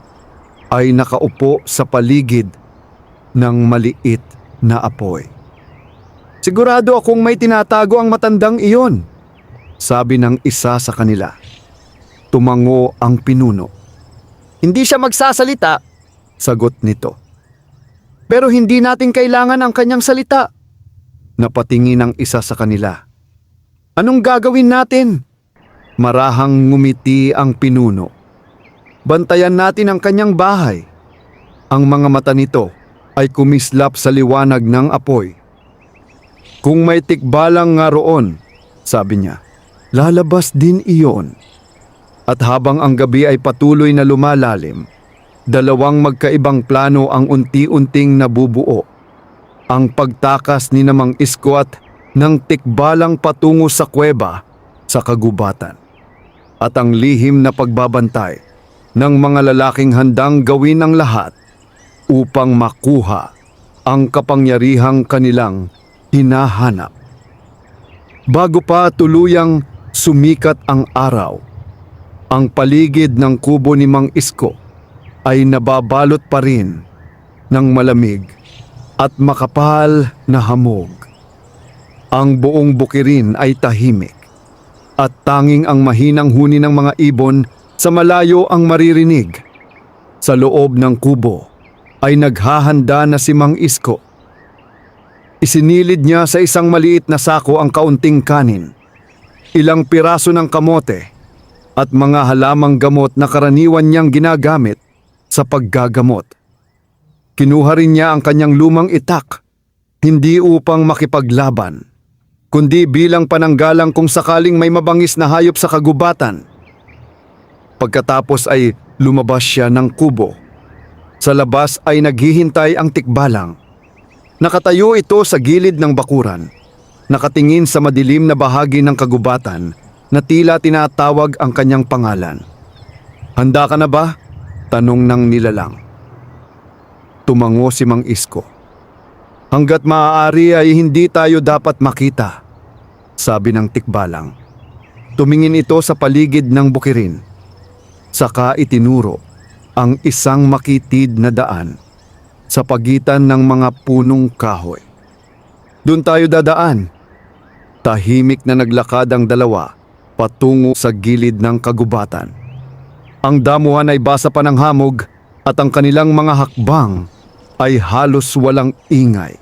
ay nakaupo sa paligid ng maliit na apoy. Sigurado akong may tinatago ang matandang iyon, sabi ng isa sa kanila. Tumango ang pinuno. Hindi siya magsasalita, sagot nito. Pero hindi natin kailangan ang kanyang salita. Napatingin ang isa sa kanila. Anong gagawin natin? Marahang ngumiti ang pinuno. Bantayan natin ang kanyang bahay. Ang mga mata nito ay kumislap sa liwanag ng apoy. Kung may tikbalang nga roon, sabi niya, lalabas din iyon. At habang ang gabi ay patuloy na lumalalim, dalawang magkaibang plano ang unti-unting nabubuo. Ang pagtakas ni Mang Isko at ng tikbalang patungo sa kuweba sa kagubatan. At ang lihim na pagbabantay ng mga lalaking handang gawin ang lahat upang makuha ang kapangyarihang kanilang hinahanap. Bago pa tuluyang sumikat ang araw, ang paligid ng kubo ni Mang Isko ay nababalot pa rin ng malamig at makapal na hamog. Ang buong bukirin ay tahimik at tanging ang mahinang huni ng mga ibon sa malayo ang maririnig. Sa loob ng kubo ay naghahanda na si Mang Isko. Isinilid niya sa isang maliit na sako ang kaunting kanin, ilang piraso ng kamote at mga halamang gamot na karaniwan niyang ginagamit sa paggagamot. Kinuha rin niya ang kanyang lumang itak, hindi upang makipaglaban, kundi bilang pananggalang kung sakaling may mabangis na hayop sa kagubatan. Pagkatapos ay lumabas siya ng kubo. Sa labas ay naghihintay ang tikbalang. Nakatayo ito sa gilid ng bakuran, nakatingin sa madilim na bahagi ng kagubatan na tila tinatawag ang kanyang pangalan. Handa ka na ba? Tanong ng nilalang. Tumango si Mang Isko. Hanggat maaari ay hindi tayo dapat makita, sabi ng tikbalang. Tumingin ito sa paligid ng bukirin. Saka itinuro ang isang makitid na daan sa pagitan ng mga punong kahoy. Doon tayo dadaan. Tahimik na naglakad ang dalawa patungo sa gilid ng kagubatan. Ang damuhan ay basa pa ng hamog at ang kanilang mga hakbang ay halos walang ingay.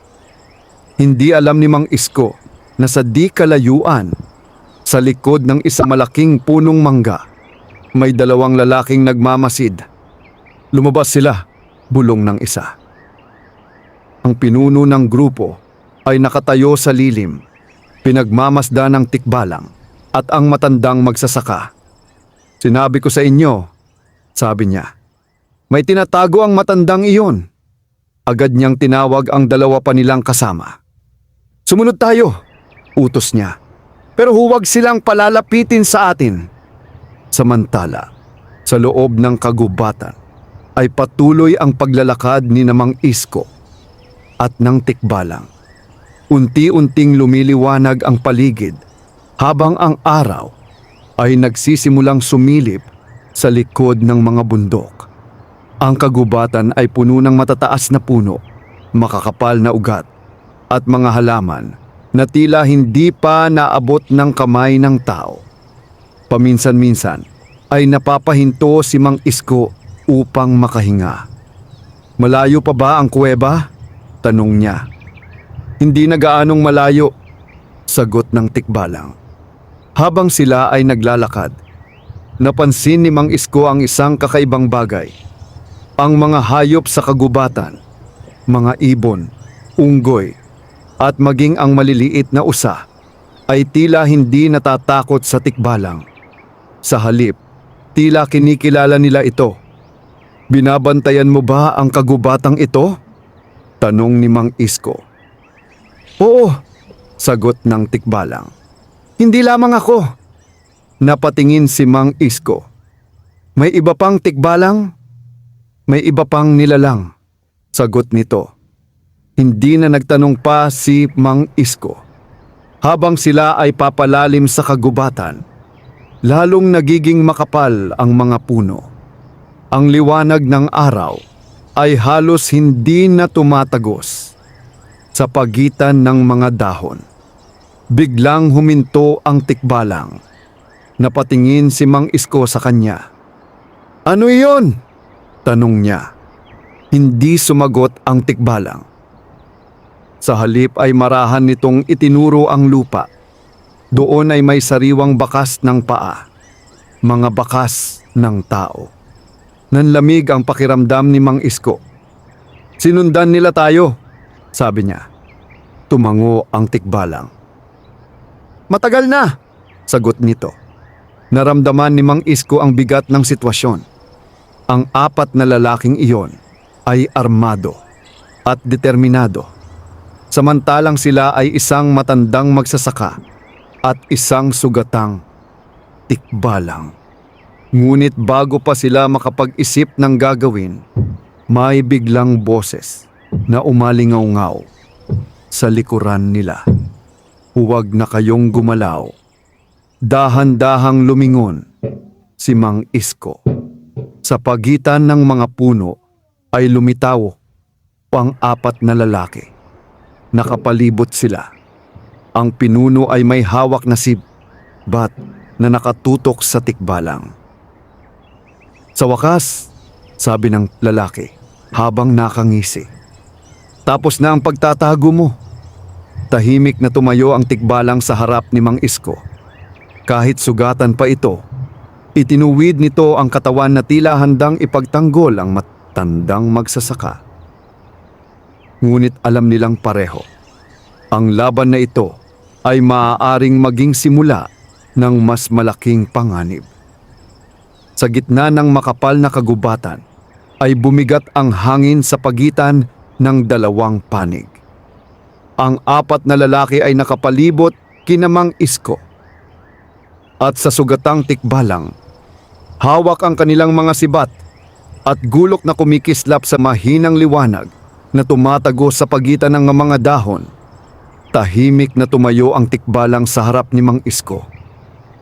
Hindi alam ni Mang Isko na sa di kalayuan, sa likod ng isang malaking punong mangga, may dalawang lalaking nagmamasid. Lumabas sila, bulong ng isa. Ang pinuno ng grupo ay nakatayo sa lilim, pinagmamasda ng tikbalang at ang matandang magsasaka. Sinabi ko sa inyo, sabi niya, may tinatago ang matandang iyon. Agad niyang tinawag ang dalawa pa nilang kasama. Sumunod tayo, utos niya. Pero huwag silang palalapitin sa atin. Samantala, sa loob ng kagubatan ay patuloy ang paglalakad ni Mang Isko at ng tikbalang. Unti-unting lumiliwanag ang paligid habang ang araw ay nagsisimulang sumilip sa likod ng mga bundok. Ang kagubatan ay puno ng matataas na puno, makakapal na ugat, at mga halaman na tila hindi pa naabot ng kamay ng tao. Paminsan-minsan ay napapahinto si Mang Isko upang makahinga. Malayo pa ba ang kuweba? Tanong niya. Hindi na gaanong malayo, sagot ng tikbalang. Habang sila ay naglalakad, napansin ni Mang Isko ang isang kakaibang bagay. Ang mga hayop sa kagubatan, mga ibon, unggoy, at maging ang maliliit na usa ay tila hindi natatakot sa tikbalang. Sa halip, tila kinikilala nila ito. Binabantayan mo ba ang kagubatang ito? Tanong ni Mang Isko. Oo, sagot ng tikbalang. Hindi lamang ako. Napatingin si Mang Isko. May iba pang tikbalang? May iba pang nilalang, sagot nito. Hindi na nagtanong pa si Mang Isko. Habang sila ay papalalim sa kagubatan, lalong nagiging makapal ang mga puno. Ang liwanag ng araw ay halos hindi na tumatagos sa pagitan ng mga dahon. Biglang huminto ang tikbalang. Napatingin si Mang Isko sa kanya. Ano iyon? Tanong niya. Hindi sumagot ang tikbalang. Sa halip ay marahan nitong itinuro ang lupa. Doon ay may sariwang bakas ng paa, mga bakas ng tao. Nanlamig ang pakiramdam ni Mang Isko. "Sinundan nila tayo," sabi niya. Tumango ang tikbalang. "Matagal na," sagot nito. Naramdaman ni Mang Isko ang bigat ng sitwasyon. Ang 4 na lalaking iyon ay armado at determinado. Samantalang sila ay isang matandang magsasaka at isang sugatang tikbalang. Ngunit bago pa sila makapag-isip ng gagawin, may biglang boses na umalingaw-ngaw sa likuran nila. "Huwag na kayong gumalaw." Dahan-dahang lumingon si Mang Isko. Sa pagitan ng mga puno ay lumitaw ang 4 na lalaki. Nakapalibot sila. Ang pinuno ay may hawak na sibat na nakatutok sa tikbalang. "Sa wakas," sabi ng lalaki habang nakangisi, "tapos na ang pagtatago mo." Tahimik na tumayo ang tikbalang sa harap ni Mang Isko. Kahit sugatan pa ito, itinuwid nito ang katawan na tila handang ipagtanggol ang matandang magsasaka. Ngunit alam nilang pareho, ang laban na ito ay maaaring maging simula ng mas malaking panganib. Sa gitna ng makapal na kagubatan ay bumigat ang hangin sa pagitan ng 2 panig. Ang 4 na lalaki ay nakapalibot kina Mang Isko. At sa sugatang tikbalang, hawak ang kanilang mga sibat at gulok na kumikislap sa mahinang liwanag na tumatago sa pagitan ng mga dahon. Tahimik na tumayo ang tikbalang sa harap ni Mang Isko.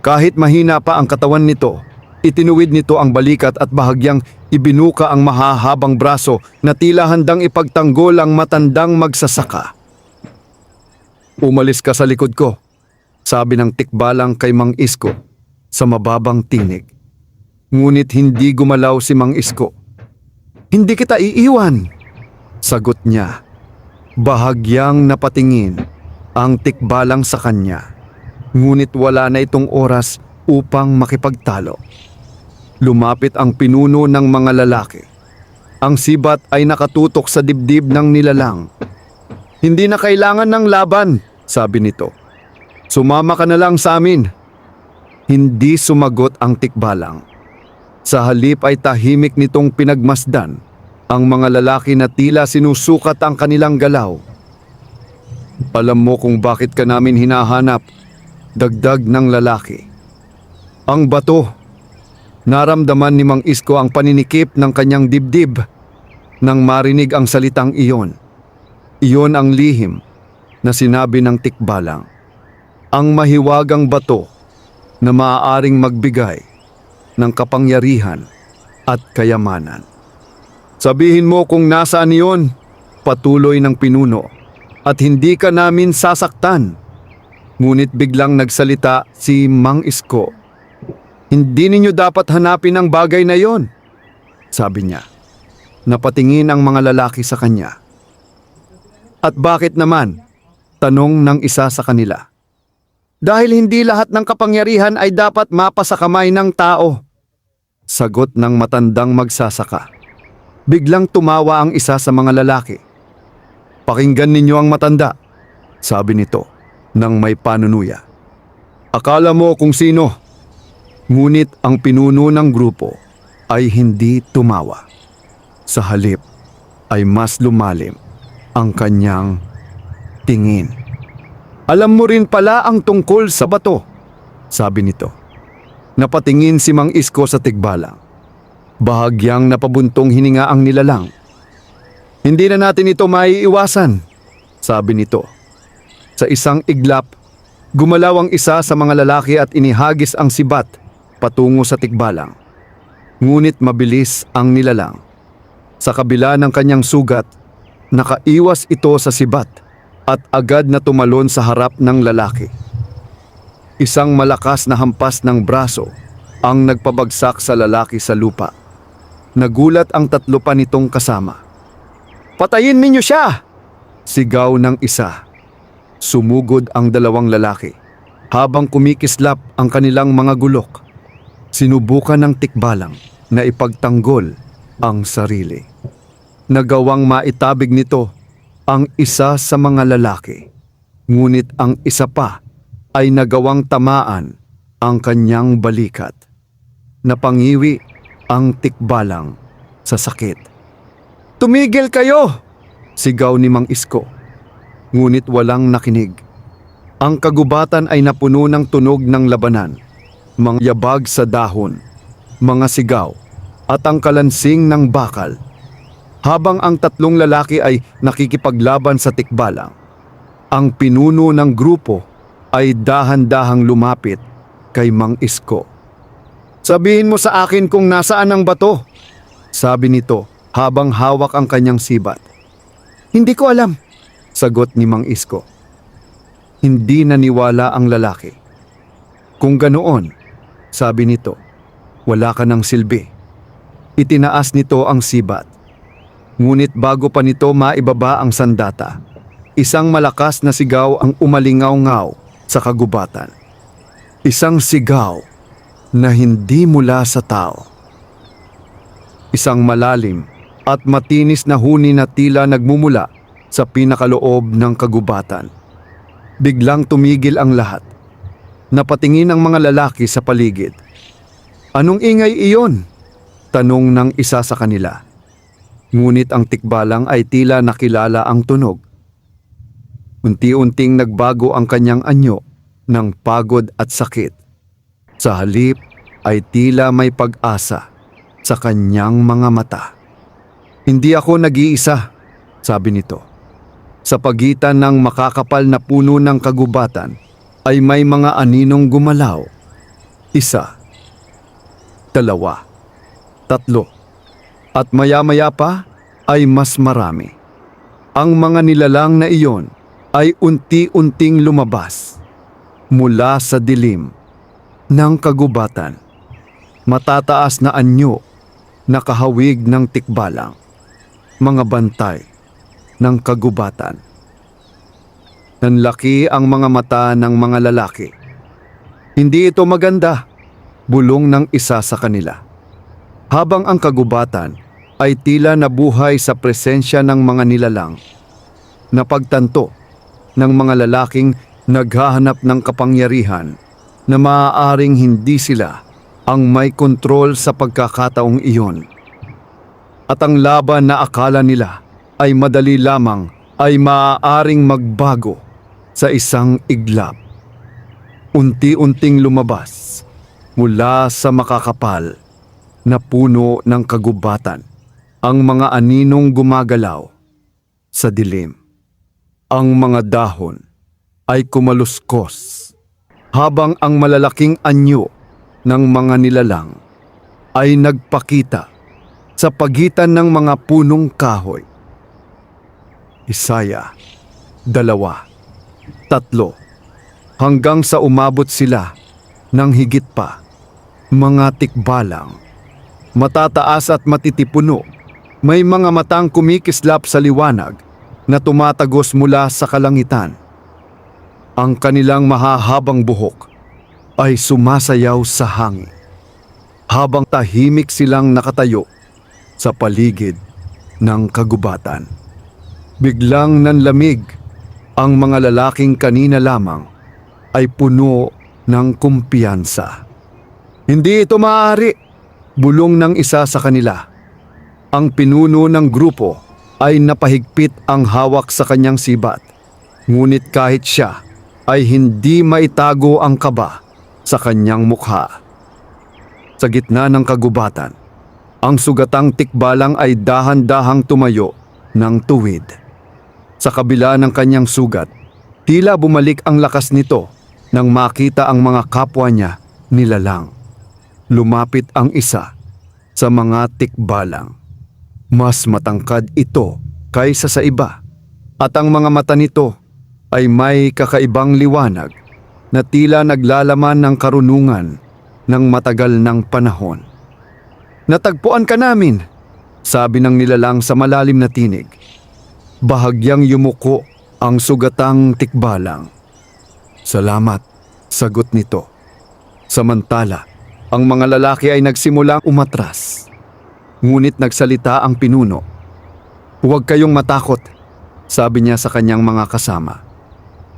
Kahit mahina pa ang katawan nito, itinuwid nito ang balikat at bahagyang ibinuka ang mahahabang braso na tila handang ipagtanggol ang matandang magsasaka. "Umalis ka sa likod ko," sabi ng tikbalang kay Mang Isko sa mababang tinig. Ngunit hindi gumalaw si Mang Isko. "Hindi kita iiwan," sagot niya. Bahagyang napatingin ang tikbalang sa kanya, ngunit wala na itong oras upang makipagtalo. Lumapit ang pinuno ng mga lalaki. Ang sibat ay nakatutok sa dibdib ng nilalang. "Hindi na kailangan ng laban," sabi nito. "Sumama ka na lang sa amin." Hindi sumagot ang tikbalang. Sa halip ay tahimik nitong pinagmasdan ang mga lalaki na tila sinusukat ang kanilang galaw. "Alam mo kung bakit ka namin hinahanap," dagdag ng lalaki. "Ang bato." Naramdaman ni Mang Isko ang paninikip ng kanyang dibdib nang marinig ang salitang iyon. Iyon ang lihim na sinabi ng tikbalang. Ang mahiwagang bato na maaaring magbigay ng kapangyarihan at kayamanan. "Sabihin mo kung nasaan iyon," patuloy ng pinuno, "at hindi ka namin sasaktan." Ngunit biglang nagsalita si Mang Isko. "Hindi ninyo dapat hanapin ang bagay na yon," sabi niya. Napatingin ang mga lalaki sa kanya. "At bakit naman?" tanong ng isa sa kanila. "Dahil hindi lahat ng kapangyarihan ay dapat mapasa kamay ng tao," sagot ng matandang magsasaka. Biglang tumawa ang isa sa mga lalaki. "Pakinggan ninyo ang matanda," sabi nito nang may panunuya. "Akala mo kung sino." Ngunit ang pinuno ng grupo ay hindi tumawa. Sa halip ay mas lumalim ang kanyang tingin. "Alam mo rin pala ang tungkol sa bato," sabi nito. Napatingin si Mang Isko sa tikbalang. Bahagyang napabuntong hininga ang nilalang. "Hindi na natin ito maiiwasan," sabi nito. Sa isang iglap, gumalaw ang isa sa mga lalaki at inihagis ang sibat patungo sa tikbalang. Ngunit mabilis ang nilalang. Sa kabila ng kanyang sugat, nakaiwas ito sa sibat at agad na tumalon sa harap ng lalaki. Isang malakas na hampas ng braso ang nagpabagsak sa lalaki sa lupa. Nagulat ang 3 pa nitong kasama. "Patayin ninyo siya!" sigaw ng isa. Sumugod ang 2 lalaki Habang kumikislap ang kanilang mga gulok, sinubukan ng tikbalang na ipagtanggol ang sarili. Nagawang maitabig nito ang isa sa mga lalaki, ngunit ang isa pa ay nagawang tamaan ang kanyang balikat. Napangiwi ang tikbalang sa sakit. "Tumigil kayo!" sigaw ni Mang Isko. Ngunit walang nakinig. Ang kagubatan ay napuno ng tunog ng labanan, mga yabag sa dahon, mga sigaw, at ang kalansing ng bakal. Habang ang tatlong lalaki ay nakikipaglaban sa tikbalang, ang pinuno ng grupo ay dahan-dahang lumapit kay Mang Isko. "Sabihin mo sa akin kung nasaan ang bato," sabi nito habang hawak ang kanyang sibat. "Hindi ko alam," sagot ni Mang Isko. Hindi naniwala ang lalaki. "Kung ganoon," sabi nito, "wala ka ng silbi." Itinaas nito ang sibat. Ngunit bago pa nito maibaba ang sandata, isang malakas na sigaw ang umalingaw-ngaw sa kagubatan. Isang sigaw na hindi mula sa tao. Isang malalim at matinis na huni na tila nagmumula sa pinakaloob ng kagubatan. Biglang tumigil ang lahat. Napatingin ang mga lalaki sa paligid. "Anong ingay iyon?" tanong ng isa sa kanila. Ngunit ang tikbalang ay tila nakilala ang tunog. Unti-unting nagbago ang kanyang anyo ng pagod at sakit. Sa halip ay tila may pag-asa sa kanyang mga mata. "Hindi ako nag-iisa," sabi nito. Sa pagitan ng makakapal na puno ng kagubatan ay may mga aninong gumalaw. 1, 2, 3, at maya-maya pa ay mas marami. Ang mga nilalang na iyon ay unti-unting lumabas mula sa dilim ng kagubatan. Matataas na anyo na kahawig ng tikbalang, mga bantay ng kagubatan. Nanlaki ang mga mata ng mga lalaki. "Hindi ito maganda," bulong ng isa sa kanila. Habang ang kagubatan ay tila nabuhay sa presensya ng mga nilalang, napagtanto ng mga lalaking naghahanap ng kapangyarihan na maaaring hindi sila ang may kontrol sa pagkakataong iyon. At ang laban na akala nila ay madali lamang ay maaaring magbago sa isang iglap. Unti-unting lumabas mula sa makakapal na puno ng kagubatan ang mga aninong gumagalaw sa dilim. Ang mga dahon ay kumaluskos habang ang malalaking anyo ng mga nilalang ay nagpakita sa pagitan ng mga punong kahoy. Isaya 2, 3, hanggang sa umabot sila ng higit pa, mga tikbalang. Matataas at matitipuno, may mga matang kumikislap sa liwanag na tumatagos mula sa kalangitan. Ang kanilang mahahabang buhok ay sumasayaw sa hangin, habang tahimik silang nakatayo sa paligid ng kagubatan. Biglang nanlamig ang mga lalaking kanina lamang ay puno ng kumpiyansa. "Hindi ito maaari," bulong ng isa sa kanila. Ang pinuno ng grupo ay napahigpit ang hawak sa kanyang sibat, ngunit kahit siya ay hindi maitago ang kaba sa kanyang mukha. Sa gitna ng kagubatan, ang sugatang tikbalang ay dahan-dahang tumayo ng tuwid. Sa kabila ng kanyang sugat, tila bumalik ang lakas nito nang makita ang mga kapwa niya nilalang. Lumapit ang isa sa mga tikbalang. Mas matangkad ito kaysa sa iba, at ang mga mata nito ay may kakaibang liwanag na tila naglalaman ng karunungan ng matagal ng panahon. "Natagpuan ka namin," sabi ng nilalang sa malalim na tinig. Bahagyang yumuko ang sugatang tikbalang. "Salamat," Sagot nito. Samantala, ang mga lalaki ay nagsimulang umatras. Ngunit nagsalita ang pinuno. "Huwag kayong matakot," sabi niya sa kanyang mga kasama.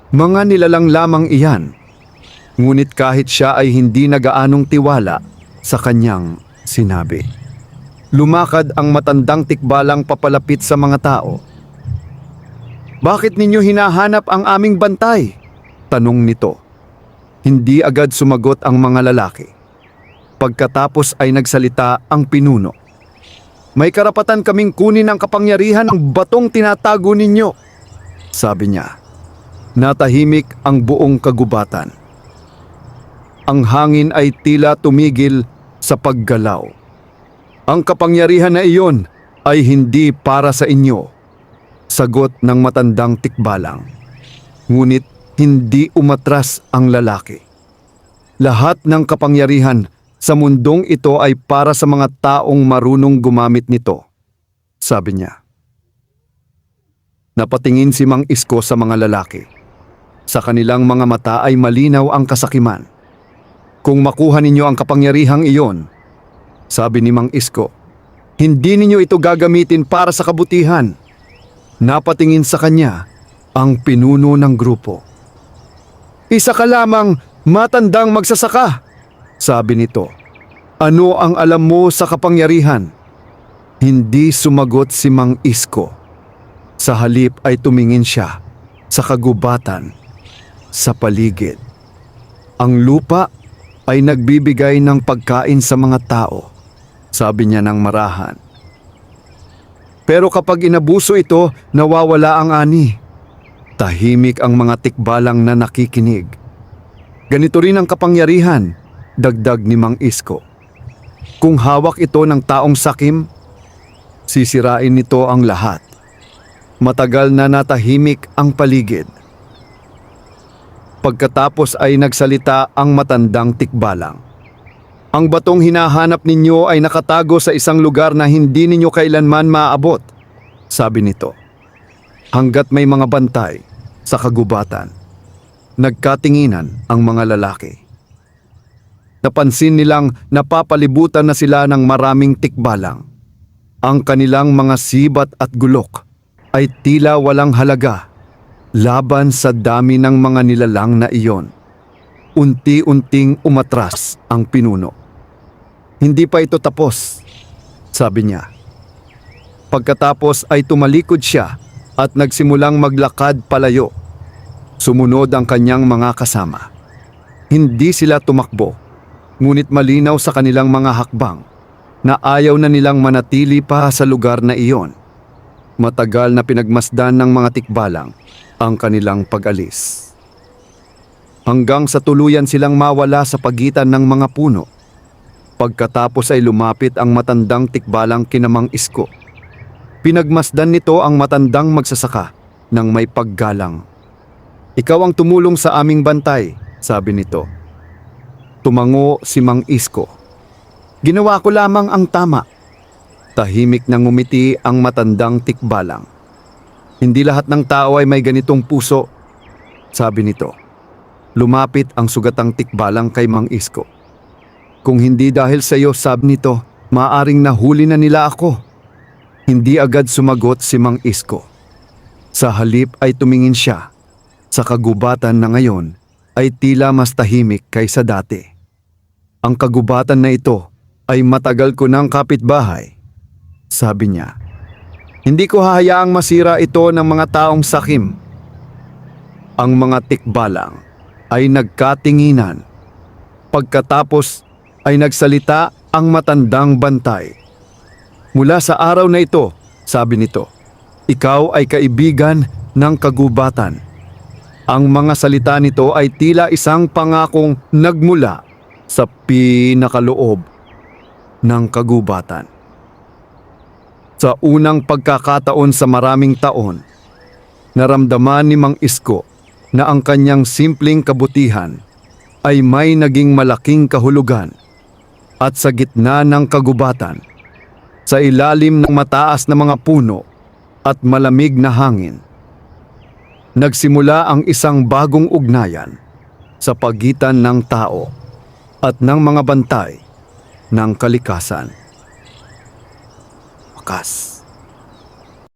Mga nilalang lamang iyan. Ngunit kahit siya ay hindi nagaanong tiwala sa kanyang sinabi. Lumakad ang matandang tikbalang papalapit sa mga tao. "Bakit ninyo hinahanap ang aming bantay?" tanong nito. Hindi agad sumagot ang mga lalaki. Pagkatapos ay nagsalita ang pinuno. "May karapatan kaming kunin ang kapangyarihan ng batong tinatago ninyo," sabi niya. Natahimik ang buong kagubatan. Ang hangin ay tila tumigil sa paggalaw. "Ang kapangyarihan na iyon ay hindi para sa inyo," sagot ng matandang tikbalang. Ngunit hindi umatras ang lalaki. "Lahat ng kapangyarihan sa mundong ito ay para sa mga taong marunong gumamit nito," sabi niya. Napatingin si Mang Isko sa mga lalaki. Sa kanilang mga mata ay malinaw ang kasakiman. "Kung makuha ninyo ang kapangyarihang iyon," sabi ni Mang Isko, "hindi ninyo ito gagamitin para sa kabutihan." Napatingin sa kanya ang pinuno ng grupo. "Isa ka lamang, matandang magsasaka," sabi nito. "Ano ang alam mo sa kapangyarihan?" Hindi sumagot si Mang Isko. Sa halip ay tumingin siya sa kagubatan, sa paligid. Ang lupa ay nagbibigay ng pagkain sa mga tao, sabi niya ng marahan. Pero kapag inabuso ito, nawawala ang ani. Tahimik ang mga tikbalang na nakikinig. Ganito rin ang kapangyarihan, dagdag ni Mang Isko. Kung hawak ito ng taong sakim, sisirain nito ang lahat. Matagal na natahimik ang paligid. Pagkatapos ay nagsalita ang matandang tikbalang. "Ang batong hinahanap ninyo ay nakatago sa isang lugar na hindi ninyo kailanman maaabot," sabi nito. Hanggat may mga bantay sa kagubatan, nagkatinginan ang mga lalaki. Napansin nilang napapalibutan na sila ng maraming tikbalang. Ang kanilang mga sibat at gulok ay tila walang halaga laban sa dami ng mga nilalang na iyon. Unti-unting umatras ang pinuno. "Hindi pa ito tapos," sabi niya. Pagkatapos ay tumalikod siya at nagsimulang maglakad palayo. Sumunod ang kanyang mga kasama. Hindi sila tumakbo, ngunit malinaw sa kanilang mga hakbang na ayaw na nilang manatili pa sa lugar na iyon. Matagal na pinagmasdan ng mga tikbalang ang kanilang pag-alis. Hanggang sa tuluyan silang mawala sa pagitan ng mga puno. Pagkatapos ay lumapit ang matandang tikbalang kina Mang Isko. Pinagmasdan nito ang matandang magsasaka ng may paggalang. "Ikaw ang tumulong sa aming bantay," sabi nito. Tumango si Mang Isko. "Ginawa ko lamang ang tama." Tahimik na ngumiti ang matandang tikbalang. "Hindi lahat ng tao ay may ganitong puso," sabi nito. Lumapit ang sugatang tikbalang kay Mang Isko. "Kung hindi dahil sa iyo," sabi nito, "maaring nahuli na nila ako." Hindi agad sumagot si Mang Isko. Sa halip ay tumingin siya sa kagubatan na ngayon ay tila mas tahimik kaysa dati. "Ang kagubatan na ito ay matagal ko ng kapitbahay," sabi niya. "Hindi ko hahayaang masira ito ng mga taong sakim." Ang mga tikbalang ay nagkatinginan. Pagkatapos ay nagsalita ang matandang bantay. "Mula sa araw na ito," sabi nito, "ikaw ay kaibigan ng kagubatan." Ang mga salita nito ay tila isang pangakong nagmula sa pinakaloob ng kagubatan. Sa unang pagkakataon sa maraming taon, naramdaman ni Mang Isko na ang kanyang simpleng kabutihan ay may naging malaking kahulugan. At sa gitna ng kagubatan, sa ilalim ng mataas na mga puno at malamig na hangin, nagsimula ang isang bagong ugnayan. sa pagitan ng tao at ng mga bantay ng kalikasan. Wakas.